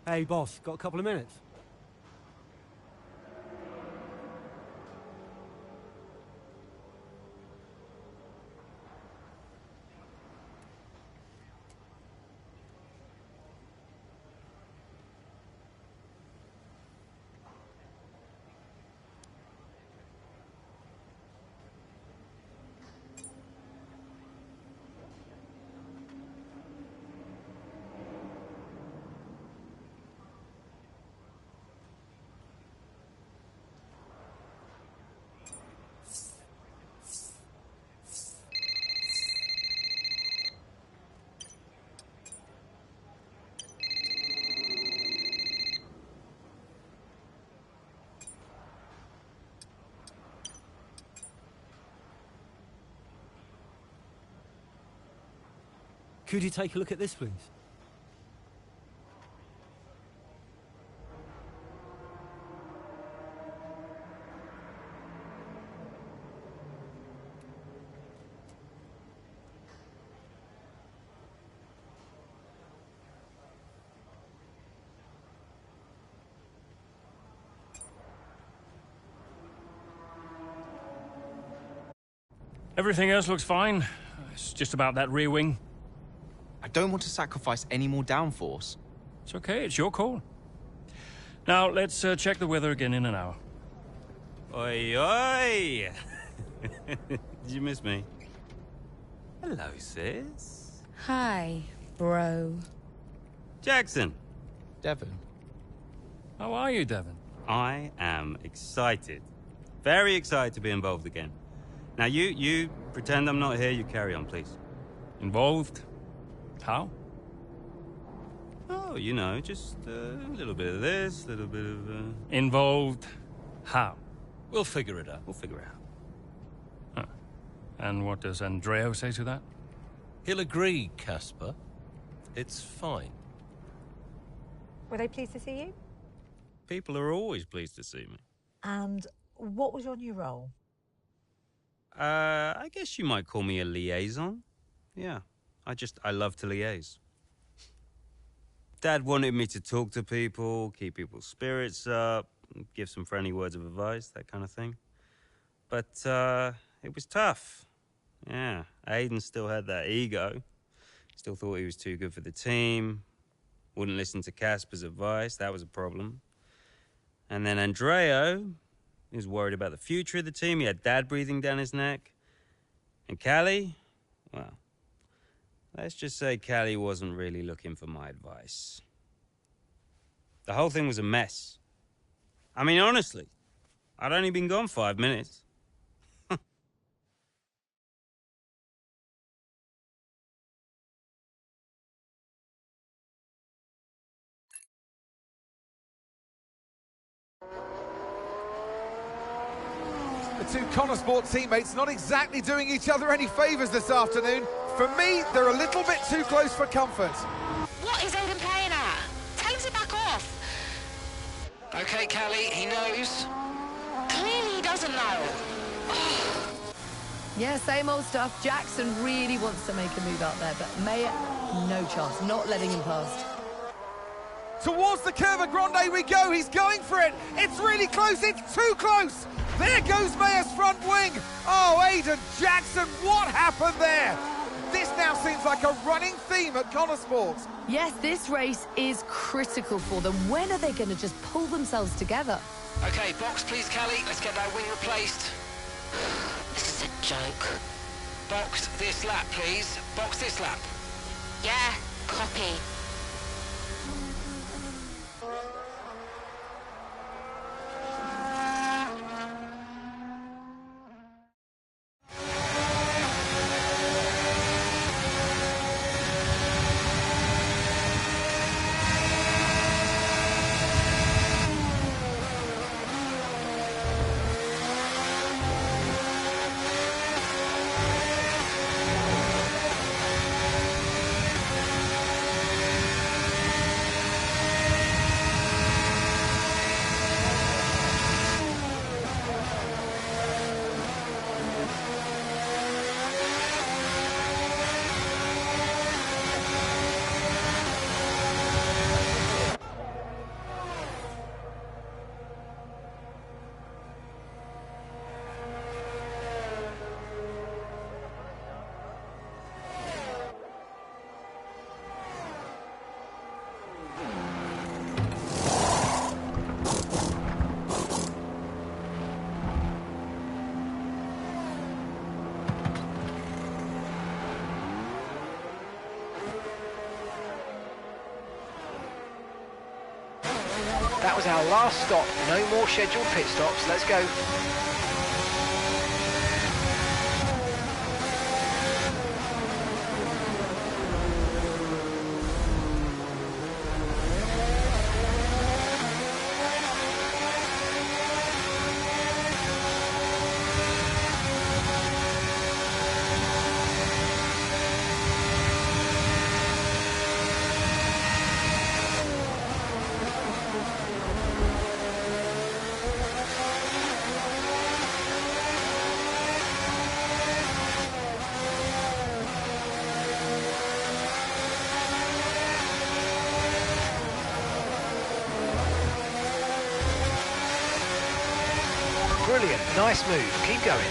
Hey, boss, got a couple of minutes? Could you take a look at this, please? Everything else looks fine. It's just about that rear wing. I don't want to sacrifice any more downforce. It's okay, it's your call. Now, let's check the weather again in an hour. Oi, oi! Did you miss me? Hello, sis. Hi, bro. Jackson. Devon. How are you, Devon? I am excited. Very excited to be involved again. Now, you pretend I'm not here. You carry on, please. Involved? How? Oh, you know, just a little bit of this, a little bit of... Involved? How? We'll figure it out. We'll figure it out. And what does Andreo say to that? He'll agree, Casper. It's fine. Were they pleased to see you? People are always pleased to see me. And what was your new role? I guess you might call me a liaison. Yeah, I love to liaise. Dad wanted me to talk to people, keep people's spirits up, give some friendly words of advice, that kind of thing. But it was tough. Yeah, Aiden still had that ego. Still thought he was too good for the team. Wouldn't listen to Casper's advice, that was a problem. And then Andreo, he was worried about the future of the team. He had Dad breathing down his neck. And Callie, well, let's just say Callie wasn't really looking for my advice. The whole thing was a mess. I mean, honestly, I'd only been gone 5 minutes. The two Connosport teammates not exactly doing each other any favours this afternoon. For me, they're a little bit too close for comfort. What is Aiden playing at? Tell him to back off. Okay, Callie, he knows. Clearly he doesn't know. Yeah, same old stuff. Jackson really wants to make a move out there, but Maya, no chance, not letting him past. Towards the Curva Grande we go, he's going for it. It's really close, it's too close. There goes Maya's front wing. Oh, Aiden Jackson, what happened there? This now seems like a running theme at Connosport. Yes, this race is critical for them. When are they going to just pull themselves together? Okay, box please, Callie. Let's get that wing replaced. This is a joke. Box this lap, please. Box this lap. Yeah, copy. That was our last stop. No more scheduled pit stops. Let's go. Brilliant, nice move, keep going.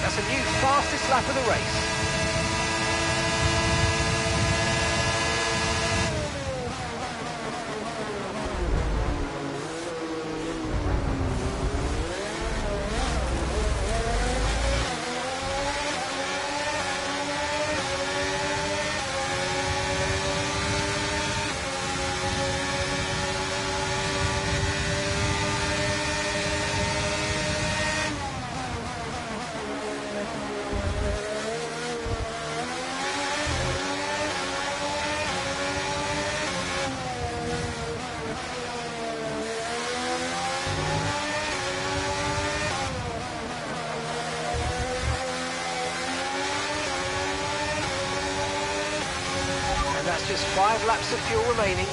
That's a new fastest lap of the race. That's just 5 laps of fuel remaining.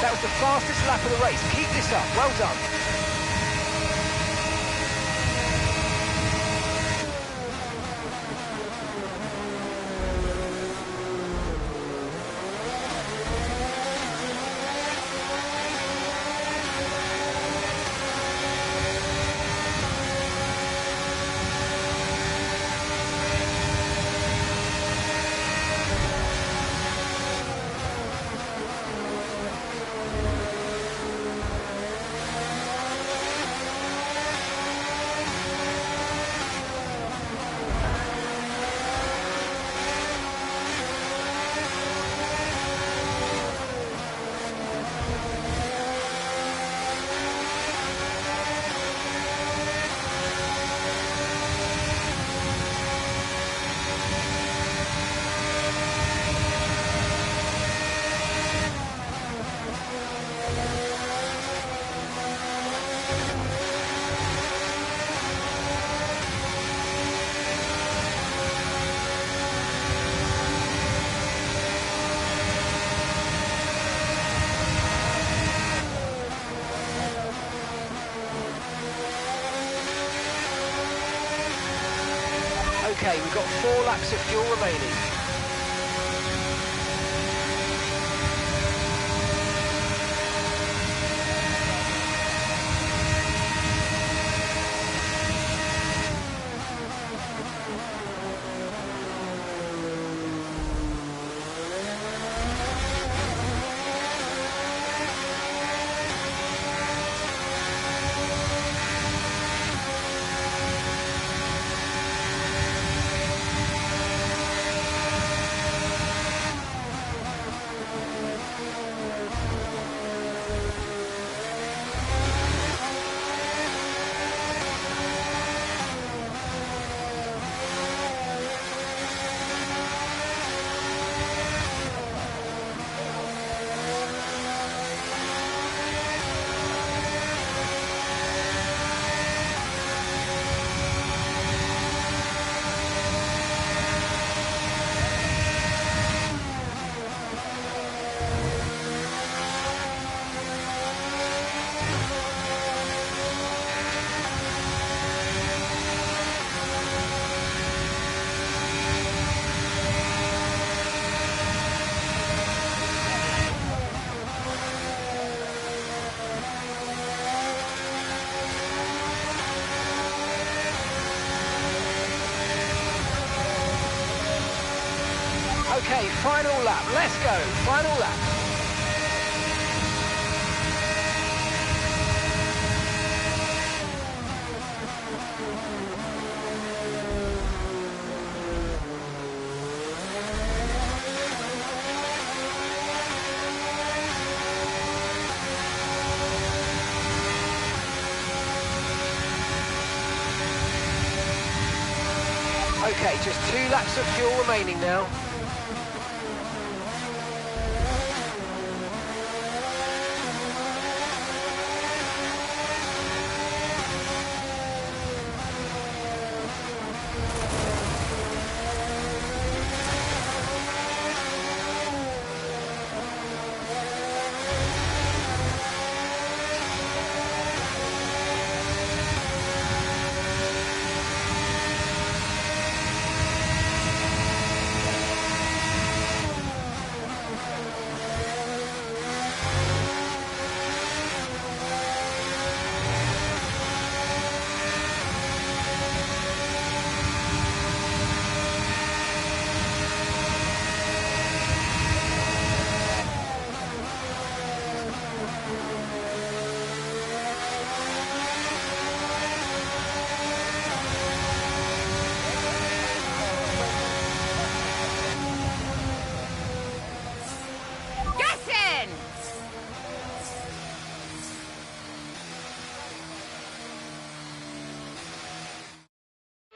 That was the fastest lap of the race. Keep this up. Well done. Okay, we've got 4 laps of fuel remaining. Okay, final lap. Let's go. Final lap. Okay, just 2 laps of fuel remaining now.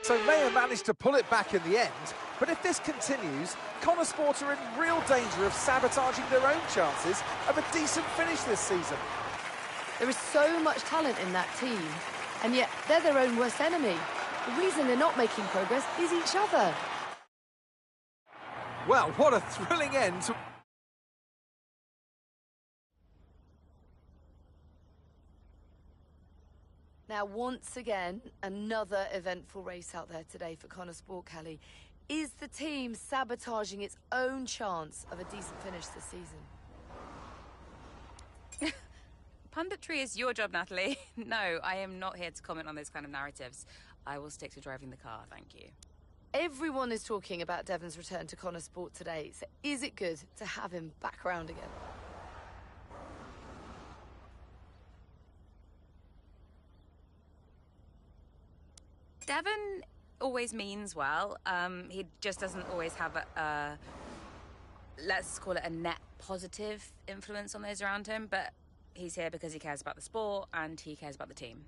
So Mayer managed to pull it back in the end, but if this continues, Connosport are in real danger of sabotaging their own chances of a decent finish this season. There is so much talent in that team, and yet they're their own worst enemy. The reason they're not making progress is each other. Well, what a thrilling end to... Now, once again, another eventful race out there today for Connosport, Kelly. Is the team sabotaging its own chance of a decent finish this season? Punditry is your job, Natalie. No, I am not here to comment on those kind of narratives. I will stick to driving the car, thank you. Everyone is talking about Devon's return to Connosport today, so is it good to have him back around again? Devon always means well. He just doesn't always have a let's call it a net positive influence on those around him, but he's here because he cares about the sport and he cares about the team.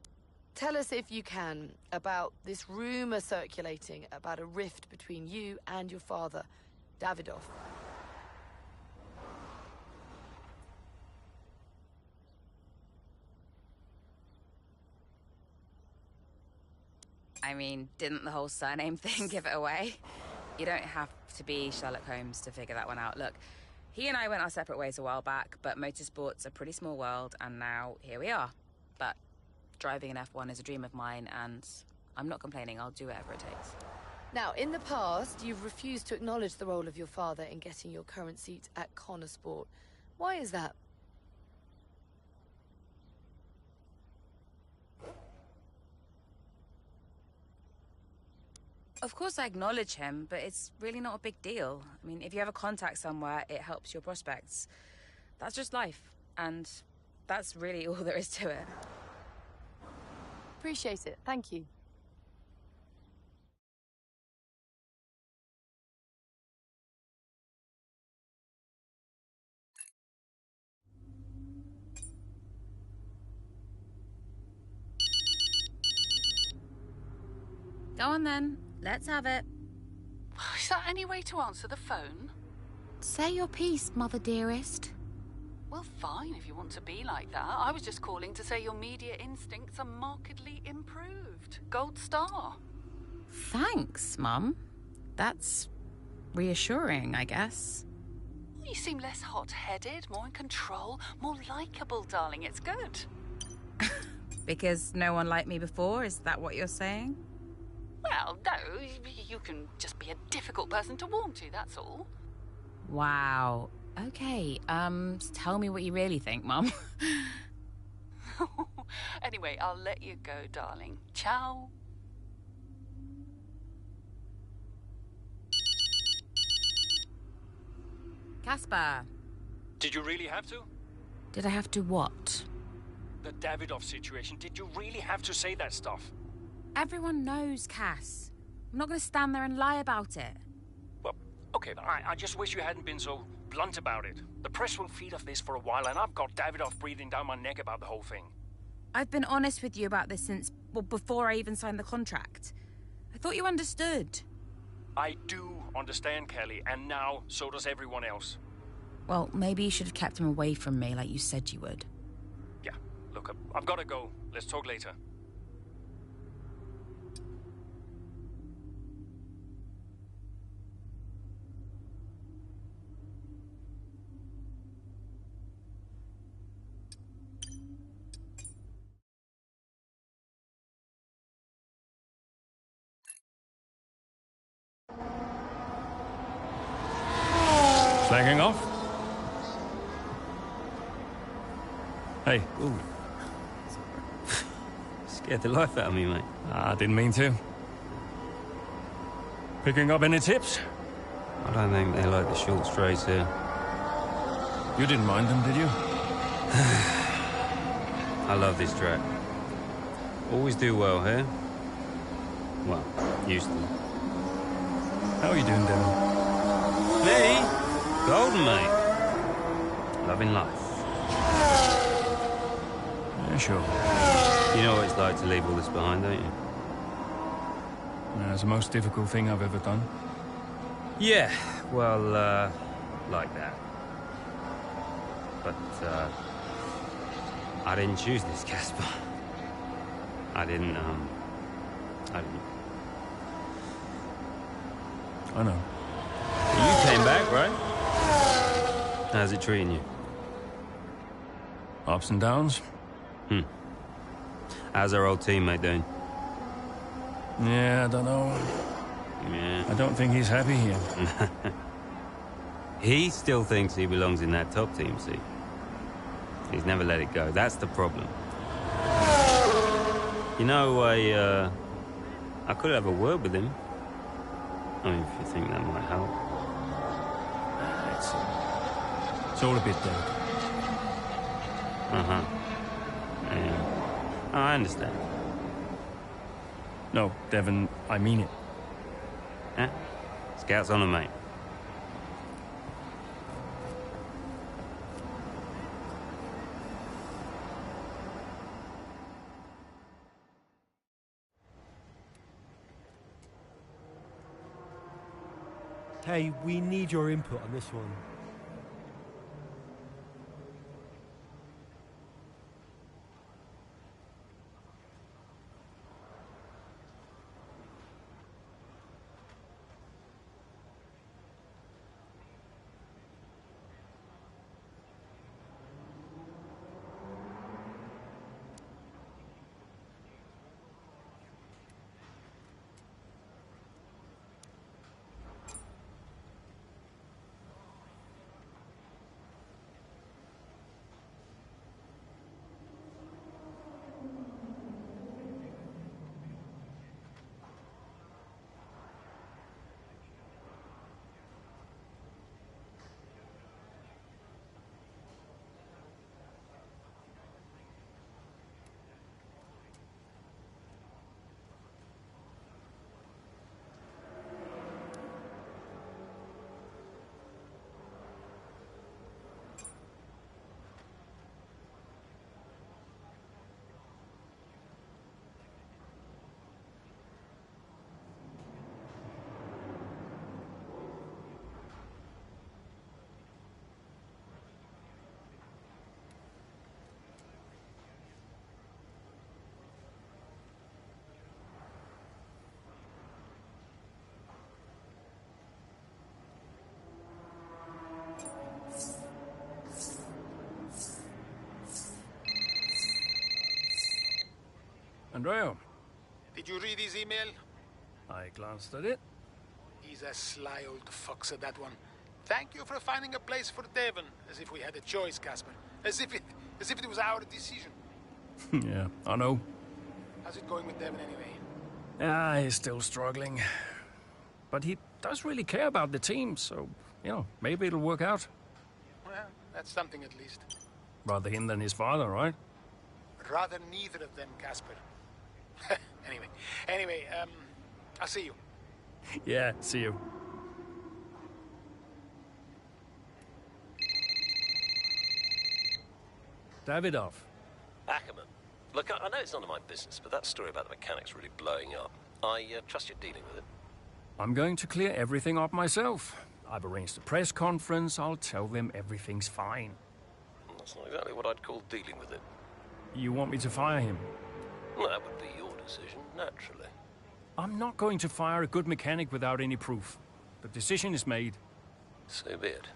Tell us, if you can, about this rumour circulating about a rift between you and your father, Davidoff. I mean, didn't the whole surname thing give it away? You don't have to be Sherlock Holmes to figure that one out. Look, he and I went our separate ways a while back, but motorsport's a pretty small world, and now here we are. But driving an F1 is a dream of mine, and I'm not complaining. I'll do whatever it takes. Now, in the past, you've refused to acknowledge the role of your father in getting your current seat at Connosport. Why is that? Of course I acknowledge him, but it's really not a big deal. I mean, if you have a contact somewhere, it helps your prospects. That's just life, and that's really all there is to it. Appreciate it. Thank you. Go on then. Let's have it. Is that any way to answer the phone? Say your piece, mother dearest. Well, fine, if you want to be like that. I was just calling to say your media instincts are markedly improved. Gold star. Thanks, Mum. That's reassuring, I guess. You seem less hot-headed, more in control, more likeable, darling. It's good. Because no one liked me before? Is that what you're saying? Well, no. You can just be a difficult person to warm to, that's all. Wow. Okay, tell me what you really think, Mum. Anyway, I'll let you go, darling. Ciao. Casper. Did you really have to? Did I have to what? The Davidoff situation. Did you really have to say that stuff? Everyone knows, Cass. I'm not going to stand there and lie about it. Well, okay, but I just wish you hadn't been so blunt about it. The press will feed off this for a while, and I've got Davidoff breathing down my neck about the whole thing. I've been honest with you about this since, well, before I even signed the contract. I thought you understood. I do understand, Kelly, and now so does everyone else. Well, maybe you should have kept him away from me like you said you would. Yeah, look, I've got to go. Let's talk later. Flagging off? Hey. Ooh. Scared the life out of me, mate. I didn't mean to. Picking up any tips? I don't think they like the short straights here. You didn't mind them, did you? I love this track. Always do well here. Well, used to. How are you doing, Devon? Me? Golden, mate. Loving life. Yeah, sure. You know what it's like to leave all this behind, don't you? It's the most difficult thing I've ever done. Yeah, well, like that. But, I didn't choose this, Casper. I didn't. I know. You came back, right? How's it treating you? Ups and downs. How's our old teammate doing? Yeah, I don't know. Yeah. I don't think he's happy here. He still thinks he belongs in that top team, see? He's never let it go. That's the problem. You know, I could have a word with him. I mean, if you think that might help. It's all a bit dead. Uh-huh. Yeah. Oh, I understand. No, Devon, I mean it. Huh? Scouts on 'em, mate. Hey, we need your input on this one. Andrea, Did you read his email? I glanced at it. He's a sly old fox at that one. Thank you for finding a place for Devon, as if we had a choice, Casper. As if it was our decision. Yeah, I know. How's it going with Devon anyway? He's still struggling. But he does really care about the team, so, you know, maybe it'll work out. Well, that's something at least. Rather him than his father, right? Rather neither of them, Casper. Anyway, I'll see you. Yeah, see you. Davidoff. Ackerman. Look, I know it's none of my business, but that story about the mechanics really blowing up. I trust you're dealing with it. I'm going to clear everything up myself. I've arranged a press conference. I'll tell them everything's fine. That's not exactly what I'd call dealing with it. You want me to fire him? Well, that would be your decision, naturally. I'm not going to fire a good mechanic without any proof. The decision is made. So be it.